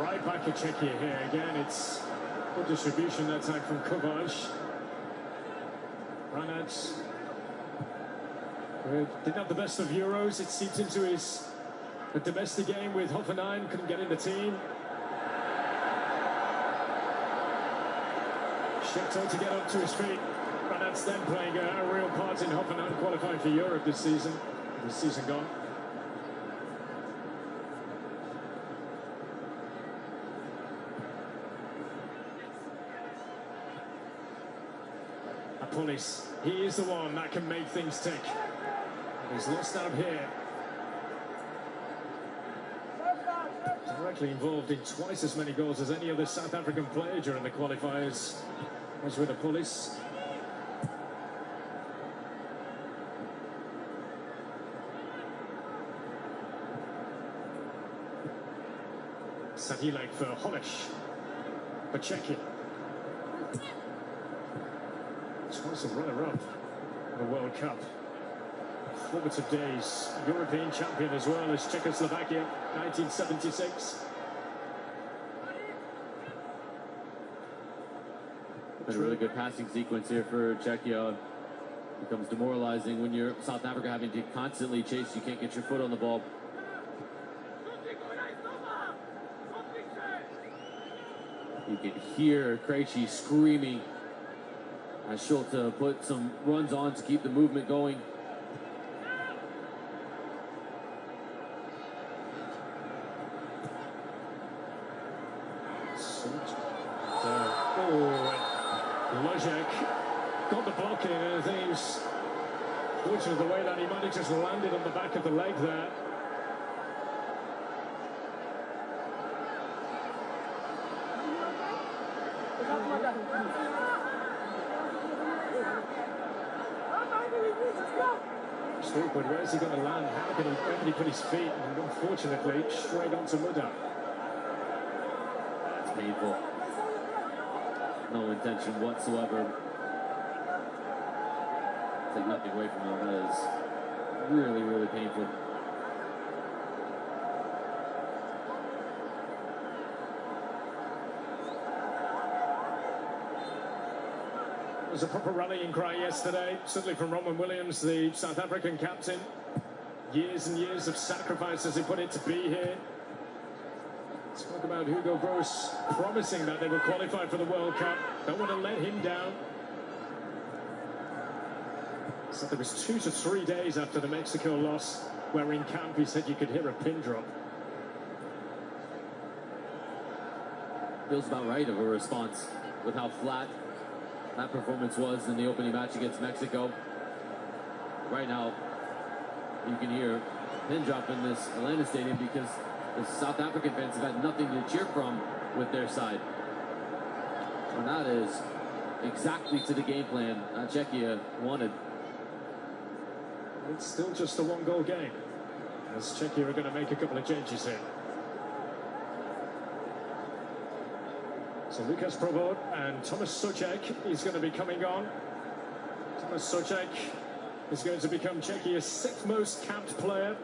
[SPEAKER 1] Right back at Czechia here again. It's good distribution that time from Kovac. Ranad didn't have the best of Euros. It seeped into his domestic game with Hoffenheim. Couldn't get in the team. Shetto to get up to his feet. Ranad's then playing a real part in Hoffenheim qualifying for Europe this season. This season gone. Police, he is the one that can make things tick. He's lost out here. Directly involved in twice as many goals as any other South African player during the qualifiers, as with the Police. Sadilek for Hollish, for Czechia. Twice a runner-up in the World Cup. Formative days. European champion as well as Czechoslovakia, 1976.
[SPEAKER 2] A really good passing sequence here for Czechia. It becomes demoralizing when you're South Africa having to constantly chase. You can't get your foot on the ball. You can hear Krejci screaming as Schulte put some runs on to keep the movement going.
[SPEAKER 1] Lojek got the block in, and I think he was fortunate the way that he might have just landed on the back of the leg there. But where's he going to land? Where can he put his feet? And unfortunately, straight onto Mudau.
[SPEAKER 2] That's painful. No intention whatsoever. Take nothing away from him. That is really, really painful.
[SPEAKER 1] It was a proper rallying cry yesterday, certainly from Ronwen Williams, the South African captain. Years and years of sacrifice as he put it to be here. Talk about Hugo Broos promising that they would qualify for the World Cup. Don't want to let him down. So there was 2 to 3 days after the Mexico loss where in camp he said you could hear a pin drop.
[SPEAKER 2] Feels about right of a response with how flat that performance was in the opening match against Mexico. Right now, you can hear a pin drop in this Atlanta Stadium because the South African fans have had nothing to cheer from with their side. And that is exactly to the game plan that Czechia wanted.
[SPEAKER 1] It's still just a 1-goal game, as Czechia are going to make a couple of changes here. So Lukas Provod and Tomas Souček is going to be coming on. Tomas Souček is going to become Czechia's 6th most capped player,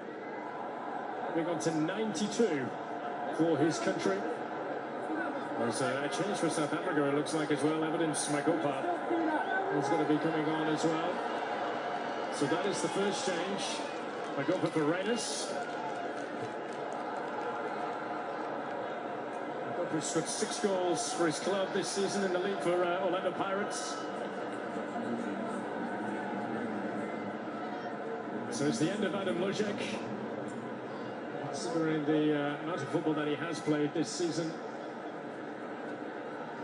[SPEAKER 1] moving on to 92 for his country. There's a change for South Africa, it looks like, as well. Evidence Magopa is going to be coming on as well. So that is the first change. Magopa for Reynes. Magopa's got 6 goals for his club this season in the league for Orlando Pirates. So it's the end of Adam Lojek. Considering the amount of football that he has played this season,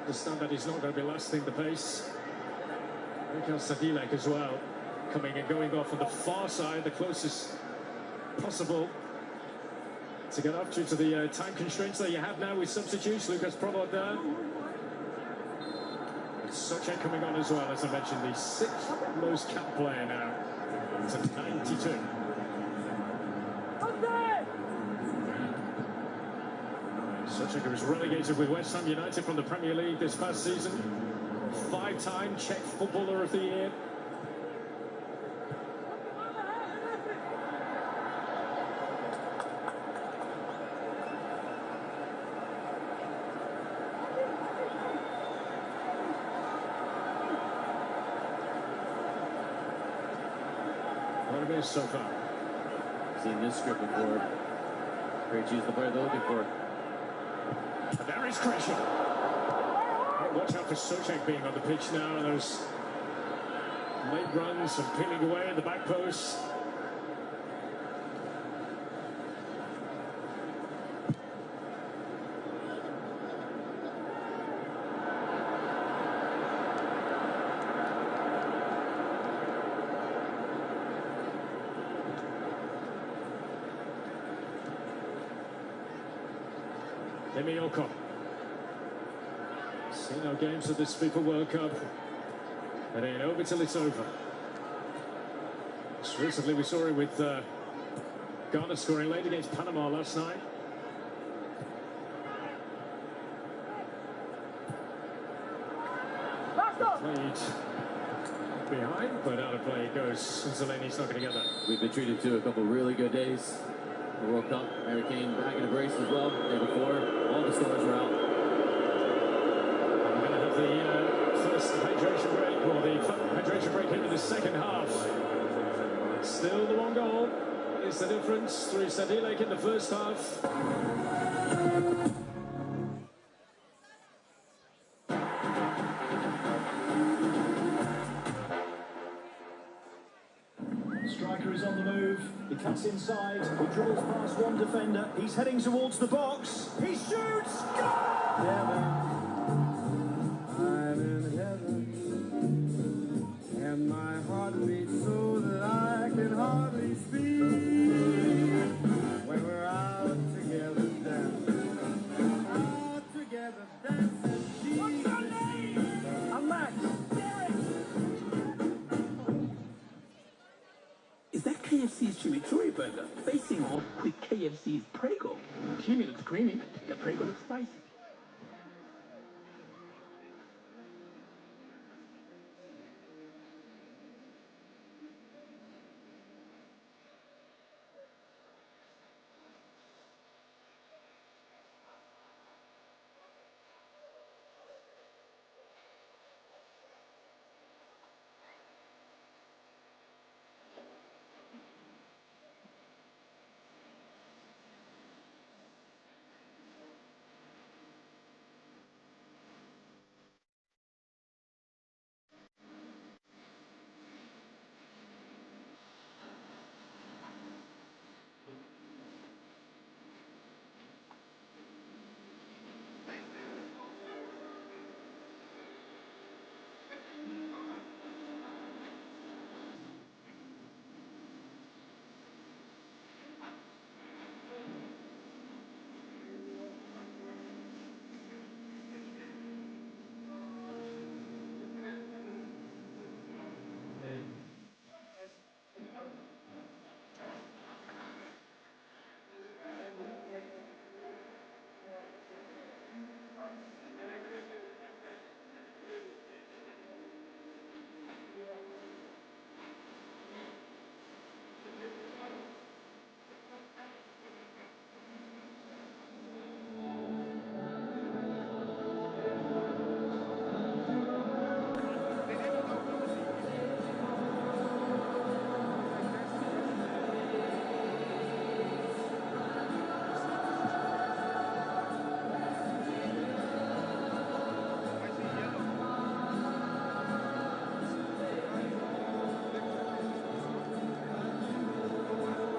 [SPEAKER 1] understand that he's not going to be lasting the pace. Mikhail Sadilek as well, coming and going off on the far side, the closest possible to get up due to the time constraints that you have now with substitutes. Lukas Provod there. And Souček coming on as well, as I mentioned, the 6th most capped player now. It's a 92. Souček was relegated with West Ham United from the Premier League this past season. 5-time Czech Footballer of the Year. What a miss so far.
[SPEAKER 2] Seen this script before. Great choose the player they're looking for.
[SPEAKER 1] And there is Krejci. Watch out for Souček being on the pitch now. Those late runs and peeling away at the back post. Demioko. Seen our games of this FIFA World Cup. It ain't over till it's over. Just recently we saw it with Ghana scoring late against Panama last night. Played behind, but out of play it goes. Zwane's not going to get that.
[SPEAKER 2] We've been treated to a couple really good days. The World Cup, Harry Kane back in a brace as well. The day before, all the stars were out.
[SPEAKER 1] We're going to have the first hydration break, or the hydration break into the second half. Still the 1 goal is the difference through Sadilek in the first half.
[SPEAKER 4] Striker is on the move. He cuts inside. He dribbles past one defender. He's heading towards the box. He shoots. Goal!
[SPEAKER 5] Heaven, I'm in heaven, and my heart beats so that I can hardly speak. When we're out together dancing,
[SPEAKER 4] What's your name? I'm Max.
[SPEAKER 6] Is that KFC's chimichurri burger facing off with KFC's Prego? Chimi looks creamy, the Prego looks spicy.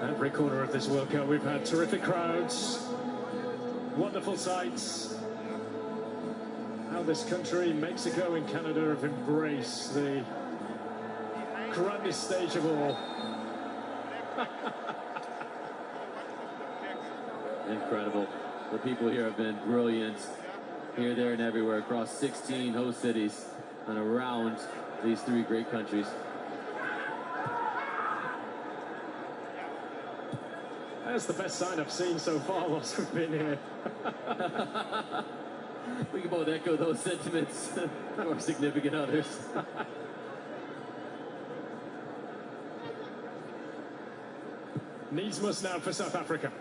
[SPEAKER 1] Every corner of this World Cup, we've had terrific crowds, wonderful sights. How this country, Mexico and Canada, have embraced the grandest stage of all.
[SPEAKER 2] Incredible. The people here have been brilliant. Here, there, and everywhere across 16 host cities and around these three great countries.
[SPEAKER 1] That's the best sign I've seen so far whilst we've been here.
[SPEAKER 2] We can both echo those sentiments to our significant others.
[SPEAKER 1] Needs must now for South Africa.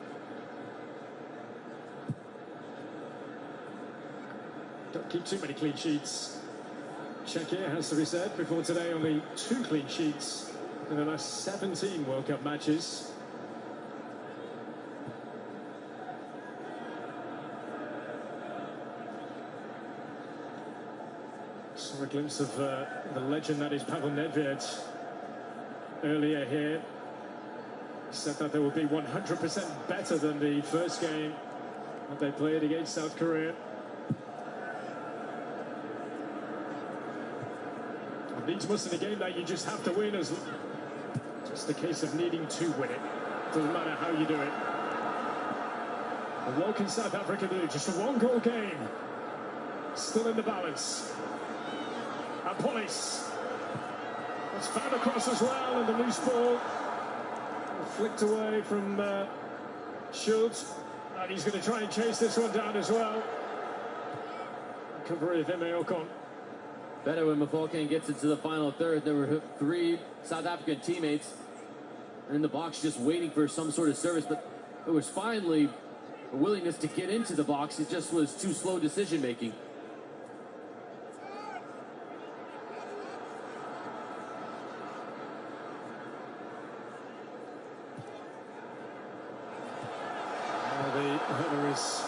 [SPEAKER 1] Don't keep too many clean sheets. Czechia, has to be said, before today only 2 clean sheets in the last 17 World Cup matches. Saw a glimpse of the legend that is Pavel Nedved earlier here. He said that they will be 100% better than the first game that they played against South Korea. Needs must in a game that you just have to win, as just a case of needing to win it. Doesn't matter how you do it. And what can South Africa do? Just a 1-goal game. Still in the balance. And Police. It's found across as well, and the loose ball flicked away from Schultz. And he's going to try and chase this one down as well. Recovery of Ocon.
[SPEAKER 2] Better when Mafalken gets into the final third. There were 3 South African teammates in the box just waiting for some sort of service, but there was finally a willingness to get into the box. It just was too slow decision making.
[SPEAKER 1] The header is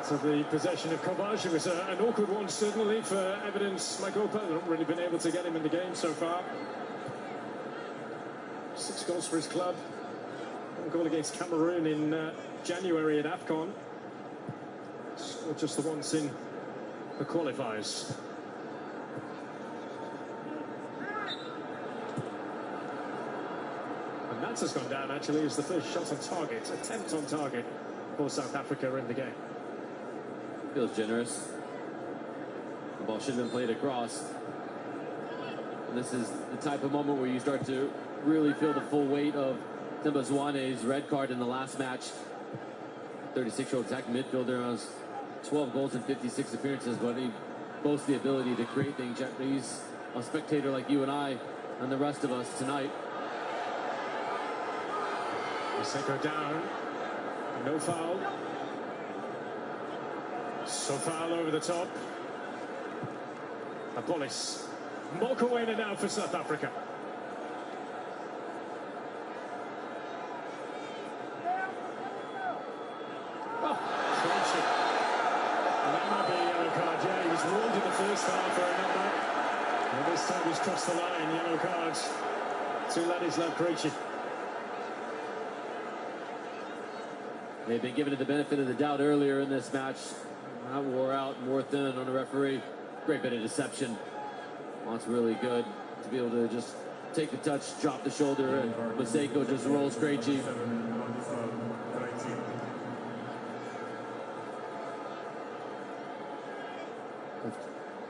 [SPEAKER 1] to the possession of Kovac. It was an awkward one, certainly, for Evidence Magopa. They've not really been able to get him in the game so far. 6 goals for his club. 1 goal against Cameroon in January at AFCON. Or just the once in the qualifiers. And that has gone down, actually, as the first shot on target, attempt on target for South Africa in the game.
[SPEAKER 2] Feels generous. The ball should have been played across. And this is the type of moment where you start to really feel the full weight of Themba Zwane's red card in the last match. 36-year-old attacking midfielder has 12 goals in 56 appearances, but he boasts the ability to create things. He's a spectator like you and I and the rest of us tonight.
[SPEAKER 1] Seko down. No foul. So foul over the top. Apolis. Mokoena now for South Africa. Oh, Frenchie. And that might be a yellow card. Yeah, he was warned in the first half for a number. And this time he's crossed the line. Yellow cards. 2 Ladislav Krejci.
[SPEAKER 2] They've been given the benefit of the doubt earlier in this match. That wore out and wore thin on the referee. Great bit of deception. Well, it's really good to be able to just take the touch, drop the shoulder, and Maseko just rolls Krejci.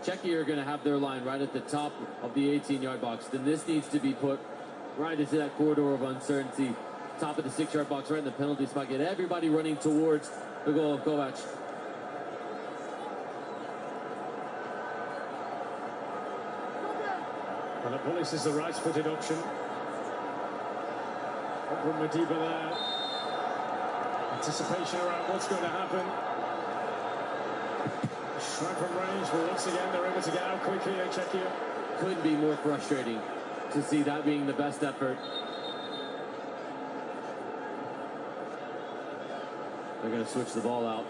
[SPEAKER 2] Czechia are going to have their line right at the top of the 18-yard box. Then this needs to be put right into that corridor of uncertainty. Top of the 6-yard box, right in the penalty spot. Get everybody running towards the goal of Kovac.
[SPEAKER 1] Well, Apolis is the right-footed option. From Madiba there. Anticipation around what's going to happen. Strike from range, but once again they're able to get out quickly at Czechia.
[SPEAKER 2] Couldn't be more frustrating to see that being the best effort. They're going to switch the ball out.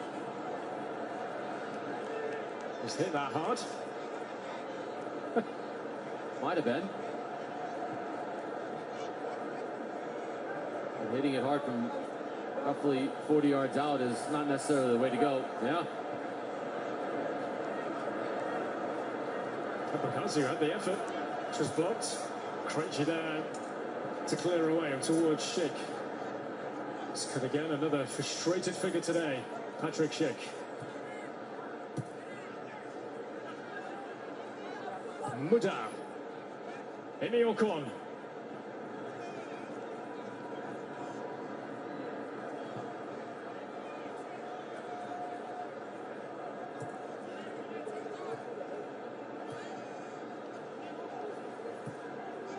[SPEAKER 1] Just hit that hard.
[SPEAKER 2] Might have been. hitting it hard from roughly 40 yards out is not necessarily the way to go. Yeah.
[SPEAKER 1] Kabukazu had the effort, which was blocked. Krejci there to clear away towards Schick. Scott again, another frustrated figure today, Patrick Schick. Mudau. Emi Ocon.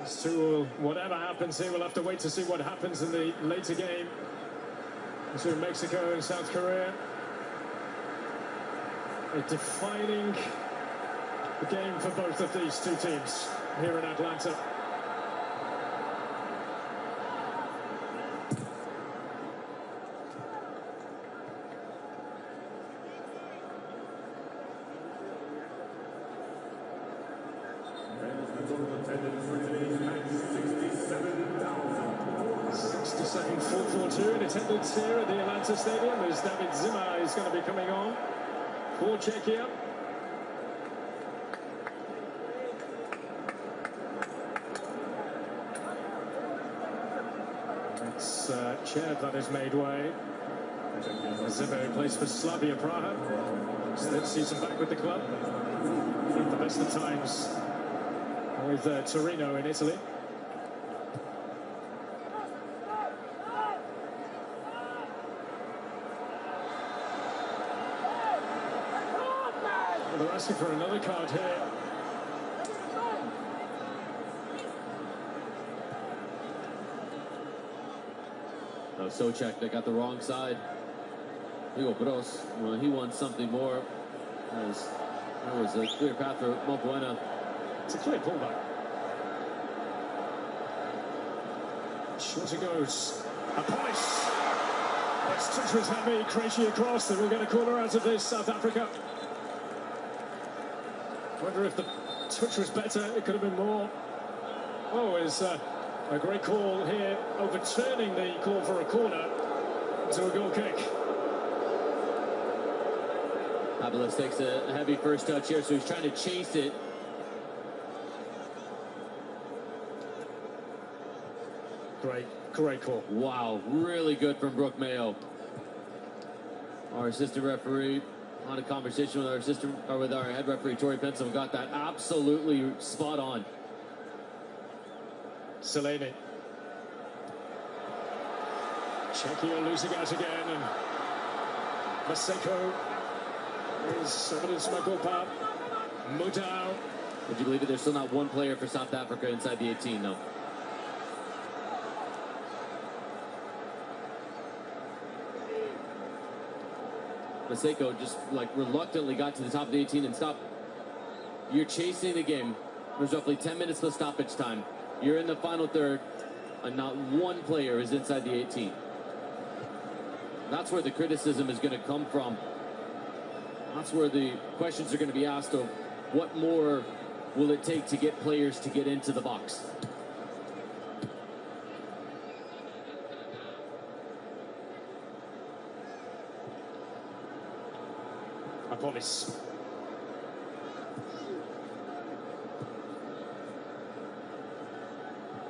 [SPEAKER 1] These two will, whatever happens here, we'll have to wait to see what happens in the later game between Mexico and South Korea. A defining game for both of these two teams here in Atlanta. In attendance here at the Atlanta Stadium as David Zima is going to be coming on for Czechia. It's Chev that has made way. Zima plays for Slavia Praha. Third season back with the club. At the best of times with Torino in Italy. They're asking for another card here.
[SPEAKER 2] No, Socek, they got the wrong side. Hugo Broos, well, he wants something more. As there was a clear path for Mobuena.
[SPEAKER 1] It's a clear pullback. Short it goes. A polish. Next touch was heavy. Krejci across. They will get a corner out of this, South Africa. Wonder if the touch was better, it could have been more. Oh, it's a great call here, overturning the call for a corner to a goal kick.
[SPEAKER 2] Abeles takes a heavy first touch here, so he's trying to chase it.
[SPEAKER 1] Great call.
[SPEAKER 2] Wow, really good from Brooke Mayo. Our assistant referee on a conversation with our head referee Tori Pensum, got that absolutely spot on.
[SPEAKER 1] Selene. Czechia losing out again, and Maseko is evidence my goal part. Mudau.
[SPEAKER 2] Would you believe it? There's still not one player for South Africa inside the 18, though. Maseko just like reluctantly got to the top of the 18 and stopped. You're chasing the game. There's roughly 10 minutes till stoppage time. You're in the final third, and not one player is inside the 18. That's where the criticism is going to come from. That's where the questions are going to be asked of what more will it take to get players to get into the box.
[SPEAKER 1] Apolis.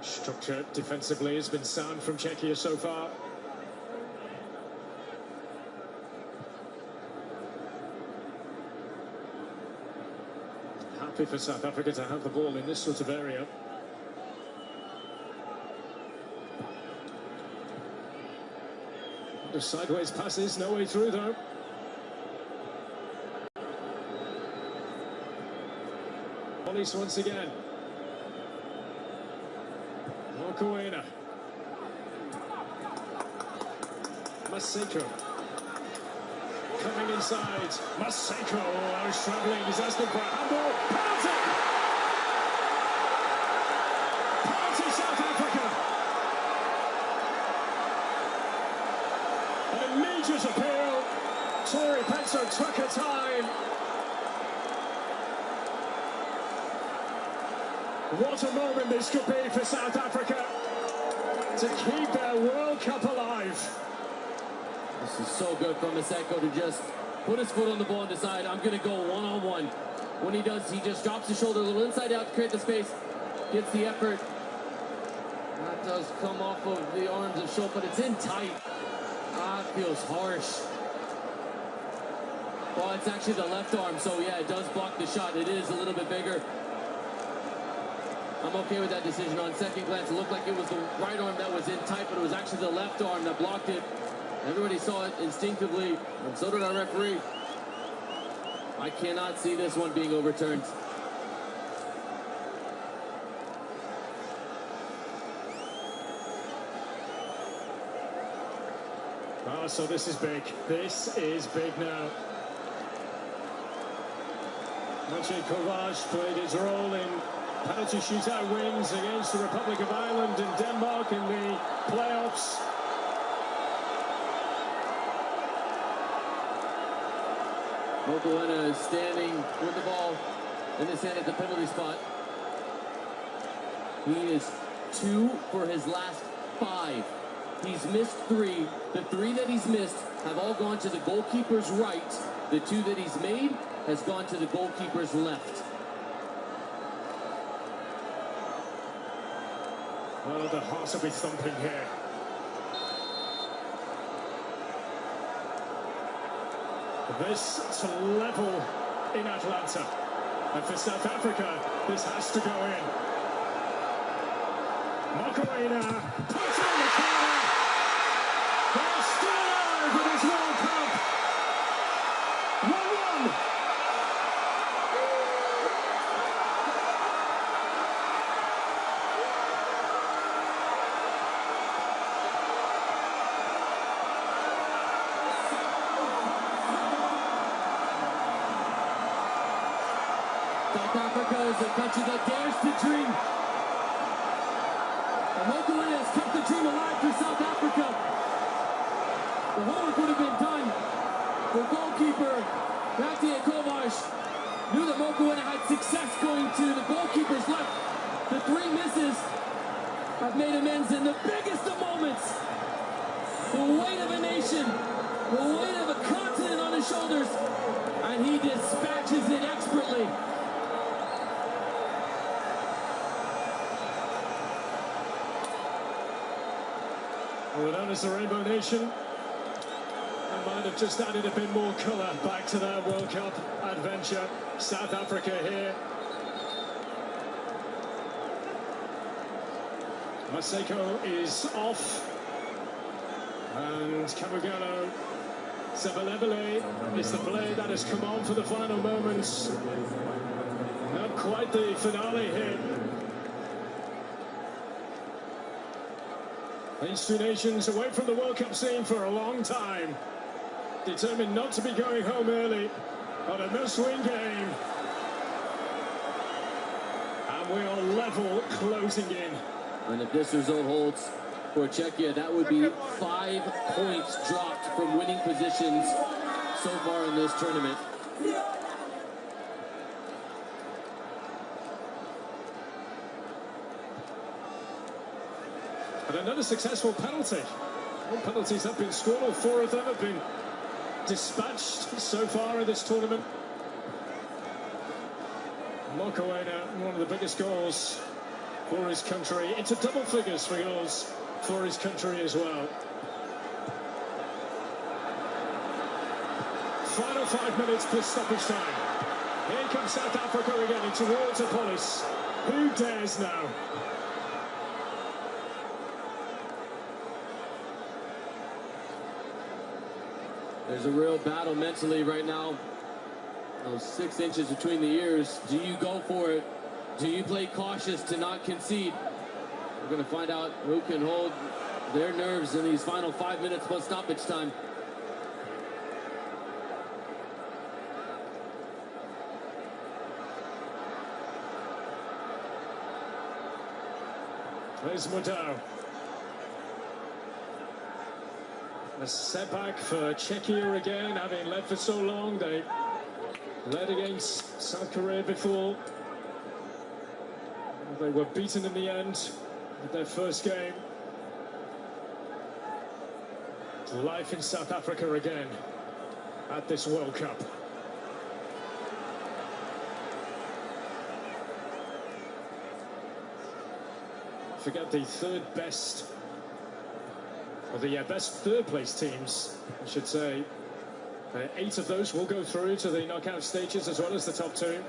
[SPEAKER 1] Structure defensively has been sound from Czechia so far. Happy for South Africa to have the ball in this sort of area. The sideways passes, no way through though. Police once again. Mokoena. Maseko. Coming inside. Maseko. Oh, struggling. He's asking for a handball. Penalty! Penalty, South Africa. An immediate appeal. Tori Penso took her time. What a moment this could be for South Africa. to keep their World Cup alive.
[SPEAKER 2] This is so good from Maseko to just put his foot on the ball and decide, I'm going to go one-on-one. When he does, he just drops his shoulder a little inside out to create the space, gets the effort. That does come off of the arms of Schultz, but it's in tight. Ah, it feels harsh. Well, it's actually the left arm, so yeah, it does block the shot. It is a little bit bigger. I'm okay with that decision. On second glance, it looked like it was the right arm that was in tight, but it was actually the left arm that blocked it. Everybody saw it instinctively, and so did our referee. I cannot see this one being overturned.
[SPEAKER 1] Oh, so this is big. This is big now. Maciej Kovac played his role in penalty shootout wins against the Republic of Ireland and Denmark in the playoffs.
[SPEAKER 2] Mokoena is standing with the ball in his hand at the penalty spot. He is 2 for his last 5. He's missed 3. The 3 that he's missed have all gone to the goalkeeper's right. The 2 that he's made has gone to the goalkeeper's left.
[SPEAKER 1] Well, the hearts will be thumping here. This to level in Atlanta. And for South Africa, this has to go in. Mokoena puts it on the corner. They're still alive with this World Cup. 1-1.
[SPEAKER 2] South Africa is a country that dares to dream. And Mokoena has kept the dream alive for South Africa. The homework would have been done. The goalkeeper, Maciej Kovac, knew that Mokoena had success going to the goalkeeper's left. The 3 misses have made amends in the biggest of moments. The weight of a nation, the weight of a continent on his shoulders, and he dispatches it expertly.
[SPEAKER 1] Well, known as the Rainbow Nation, they might have just added a bit more colour back to their World Cup adventure. South Africa here. Maseko is off. And Kamugano Sebelebele is the play that has come on for the final moments. Not quite the finale here. These 2 nations away from the World Cup scene for a long time. Determined not to be going home early on a must-win game. And we are level closing in.
[SPEAKER 2] And if this result holds for Czechia, that would be 5 points dropped from winning positions so far in this tournament.
[SPEAKER 1] And another successful penalty. 4 penalties have been scored, or 4 of them have been dispatched so far in this tournament. Mokoena, one of the biggest goals for his country, into double figures for goals for his country as well. Final 5 minutes plus stoppage time. Here comes South Africa again towards a police. Who dares now?
[SPEAKER 2] There's a real battle mentally right now. Those 6 inches between the ears. Do you go for it? Do you play cautious to not concede? We're going to find out who can hold their nerves in these final 5 minutes plus stoppage time.
[SPEAKER 1] There's Mudau. A setback for Czechia again, having led for so long. They led against South Korea before. They were beaten in the end of their first game. Life in South Africa again at this World Cup. Forget the third best, or the best third place teams, I should say. 8 of those will go through to the knockout stages as well as the top 2.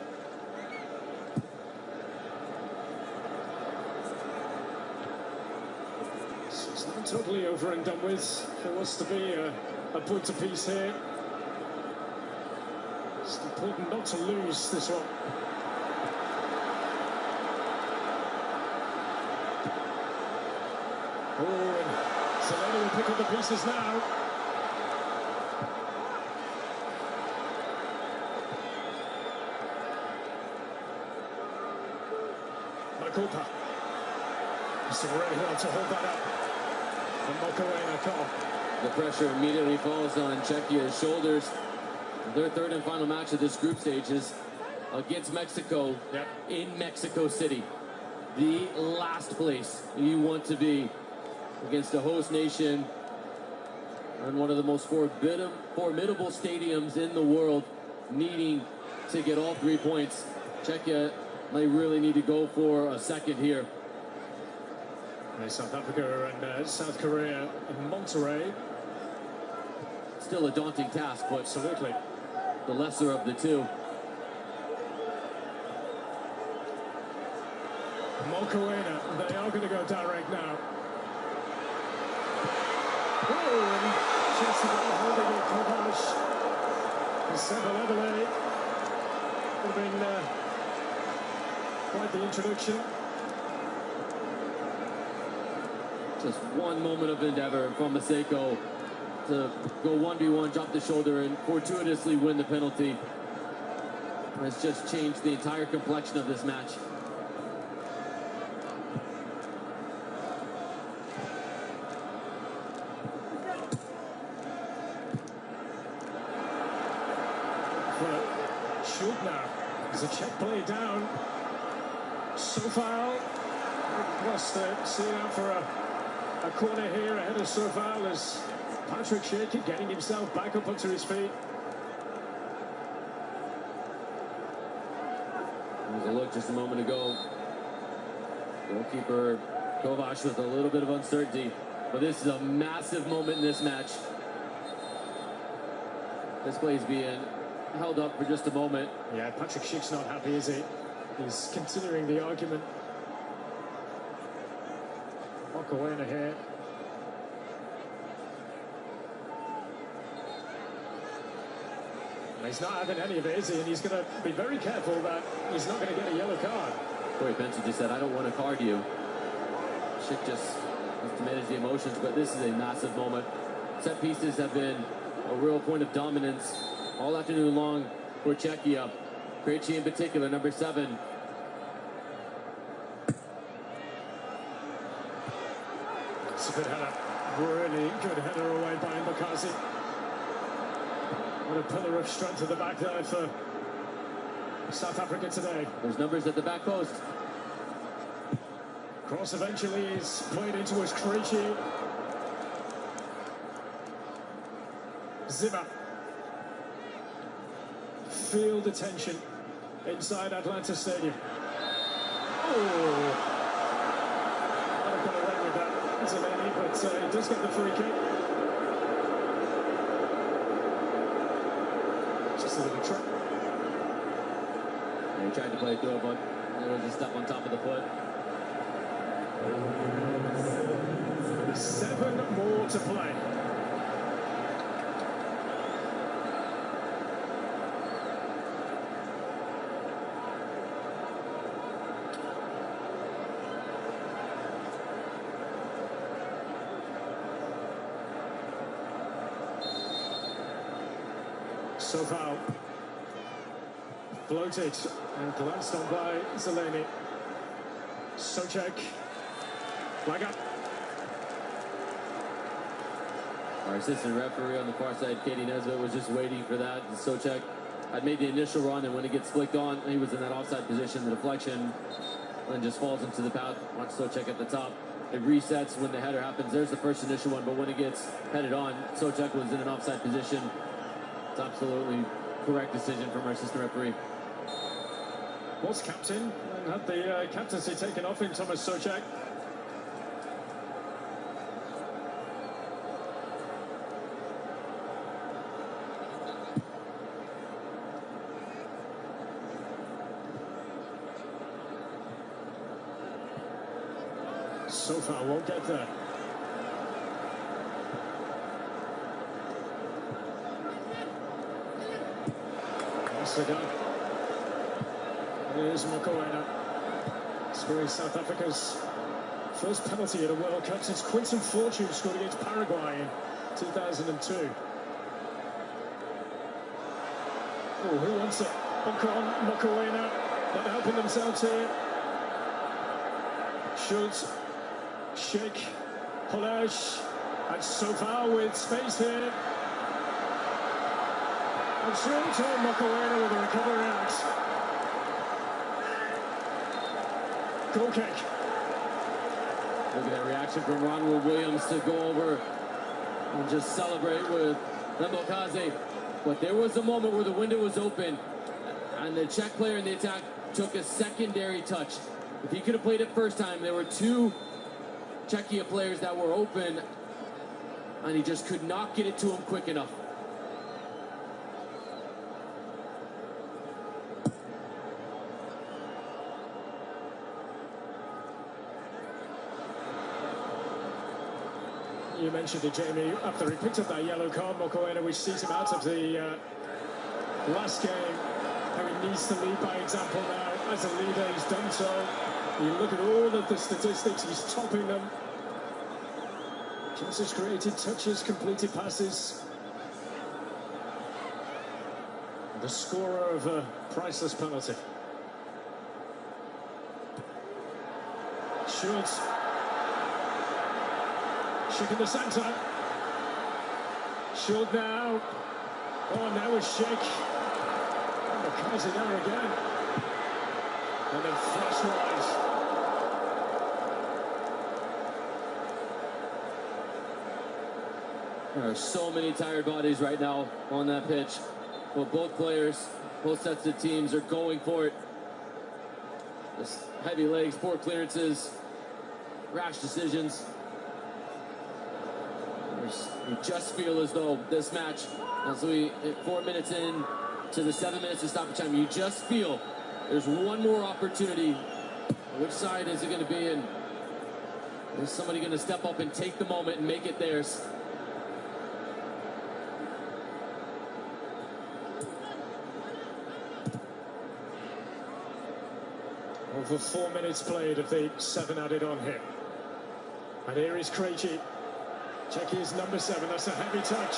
[SPEAKER 1] So it's not totally over and done with. There was to be a point apiece here. It's important not to lose this one. Oh, and Zwane will pick up the pieces now. Makopa. He's really hard to hold that up. And Mokoena can't.
[SPEAKER 2] The pressure immediately falls on Czechia's shoulders. Their third and final match of this group stage is against Mexico in Mexico City. The last place you want to be against a host nation and one of the most formidable stadiums in the world, needing to get all 3 points. Czechia might really need to go for a second here.
[SPEAKER 1] South Africa and South Korea in Monterrey.
[SPEAKER 2] Still a daunting task, but
[SPEAKER 1] absolutely
[SPEAKER 2] the lesser of the two.
[SPEAKER 1] Mokoena, they are going to go direct now. Oh, and just holding it, Kovac. Sithole would have been quite the introduction.
[SPEAKER 2] Just one moment of endeavor from Maseko to go 1v1, drop the shoulder, and fortuitously win the penalty. It's just changed the entire complexion of this match.
[SPEAKER 1] Now there's a check play down. So far, plus seeing out for a corner here ahead of Sithole as Patrick Schick getting himself back up onto his feet.
[SPEAKER 2] There was a look just a moment ago. Goalkeeper Kovac with a little bit of uncertainty, but this is a massive moment in this match. This play is being held up for just a moment.
[SPEAKER 1] Yeah, Patrick Schick's not happy, is he? He's continuing the argument. Mokoena here. And he's not having any of it, is he? And he's going to be very careful that he's not going to get a yellow card.
[SPEAKER 2] Corey Benson just said, "I don't want to card you." Schick just has to manage the emotions, but this is a massive moment. Set pieces have been a real point of dominance all afternoon long for Czechia. Krejci in particular, number 7.
[SPEAKER 1] It's a good header. Really good header away by Mbakazi. What a pillar of strength at the back there for South Africa today.
[SPEAKER 2] There's numbers at the back post.
[SPEAKER 1] Cross eventually is played into his Krejci. Zimmer. Field attention inside Atlanta Stadium. Oh! Might have got away with that, Zwane, but he does get the free kick. Just a little trick.
[SPEAKER 2] He tried to play through it, but there was a step on top of the foot.
[SPEAKER 1] 7 more to play. So far, floated and glanced on by Zwane. Socek, flag up.
[SPEAKER 2] Our assistant referee on the far side, Katie Nesbitt, was just waiting for that. Socek had made the initial run, and when it gets flicked on, he was in that offside position. The deflection and just falls into the path. Watch Souček at the top. It resets when the header happens. There's the first initial one, but when it gets headed on, Souček was in an offside position. It's absolutely correct decision from our assistant referee.
[SPEAKER 1] Was captain and had the captaincy taken off him, Thomas Souček. So far, won't get there. That's the gun. Here's Mokoena. Scoring South Africa's first penalty at a World Cup since Quinton Fortune scored against Paraguay in 2002. Oh, who wants it? Mokoena not helping themselves here. Schultz. Sheikh, Holesh, and so far with space here. And Schultz or Mokoena with a recovery out. Goal kick.
[SPEAKER 2] Look at that reaction from Ronwen Williams to go over and just celebrate with Themba. But there was a moment where the window was open and the Czech player in the attack took a secondary touch. If he could have played it first time, there were two Czechia players that were open, and he just could not get it to him quick enough.
[SPEAKER 1] You mentioned it, Jamie, after he picked up that yellow card, Mokoena, which sees him out of the last game, how he needs to lead by example now. As a leader, he's done so. You look at all of the statistics, he's topping them. Chances created, touches, completed passes. The scorer of a priceless penalty. Schultz. Schick in the centre. Schultz now. Oh, now it's Schick. And Makazi there again. And then flash rise.
[SPEAKER 2] There are so many tired bodies right now on that pitch. But both players, both sets of teams are going for it. Just heavy legs, poor clearances, rash decisions. You just feel as though this match, as we 4 minutes in to the 7 minutes of stoppage time, you just feel there's one more opportunity. Which side is it going to be? And is somebody going to step up and take the moment and make it theirs?
[SPEAKER 1] Over 4 minutes played of the 7 added on here. And here is Krejci. Czechia's number 7. That's a heavy touch.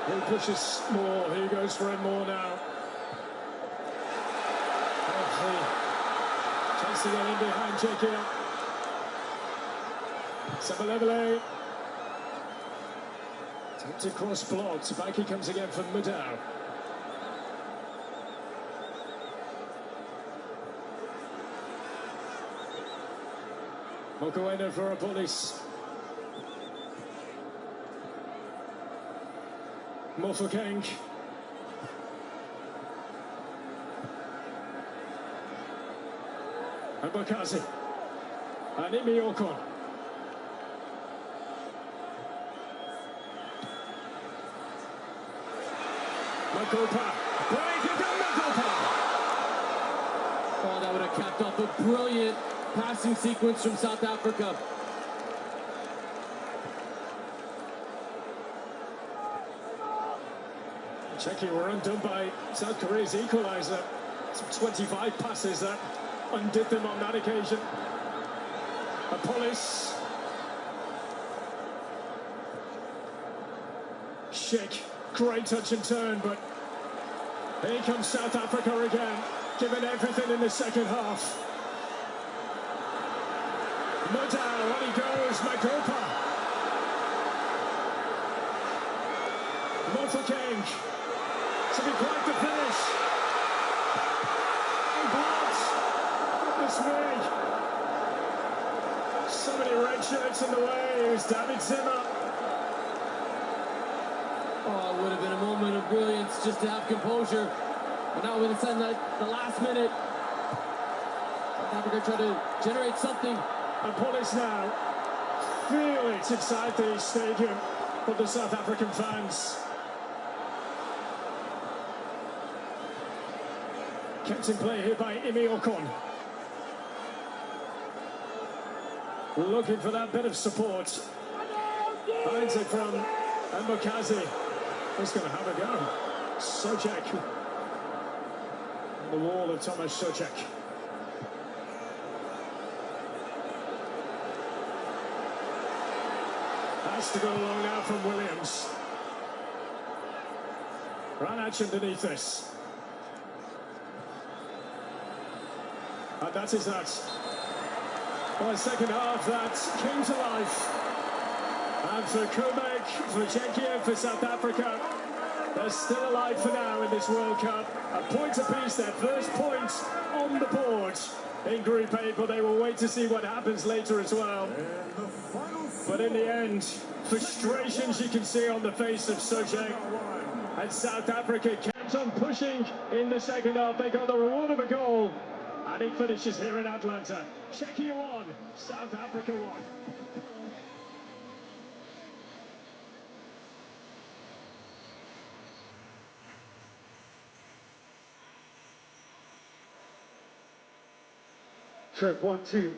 [SPEAKER 1] He pushes more. He goes for it more now. Chance to get in behind Czechia. Sabalevele. Tipped across blocked. Back he comes again for Mudau. Mokoena for a police. Mofokeng. And Bakazi. And Imi Okon. Makopa. Breaking down Makopa.
[SPEAKER 2] Oh, that would have capped off a brilliant passing sequence from South Africa.
[SPEAKER 1] Czechia were undone by South Korea's equaliser. Some 25 passes that undid them on that occasion. A police. Schick, great touch and turn, but here comes South Africa again, giving everything in the second half. Mudau, on he goes, Makopa. Mofokeng. to be quite the finish. And blood. Goodness me. So many red shirts in the way. It was David Zimmer.
[SPEAKER 2] Oh, it would have been a moment of brilliance just to have composure. But now with the last minute, South Africa try to generate something.
[SPEAKER 1] And police now feel it inside the stadium for the South African fans. Kept in play here by Imi Okon. Looking for that bit of support. Finds it from Mbokazi. Who's going to have a go? Sojek. On the wall of Thomas Sojek. Has to go along now from Williams. Ranach underneath this. And that is that. Well, second half that came to life. And for Quebec, for Czechia, for South Africa, they're still alive for now in this World Cup. A point apiece, their first point on the board in Group A, but they will wait to see what happens later as well. But in the end, frustrations you can see on the face of Sojek. And South Africa kept on pushing in the second half. They got the reward of a goal. And it finishes here in Atlanta. Czechia 1, South Africa 1.
[SPEAKER 3] Check 1, 2.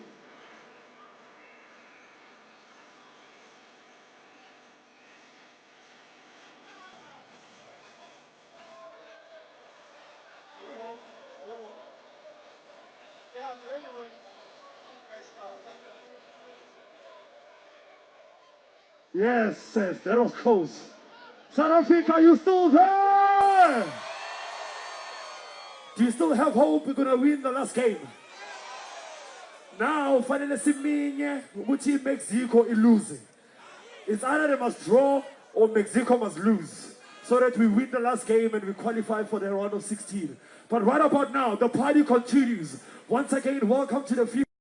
[SPEAKER 3] Yes, yes, that was close. South Africa, you still there? Do you still have hope we're going to win the last game? Now, finally, Siminye, which Mexico is losing. It's either they must draw or Mexico must lose so that we win the last game and we qualify for the round of 16. But right about now, the party continues. Once again, welcome to the FIFA.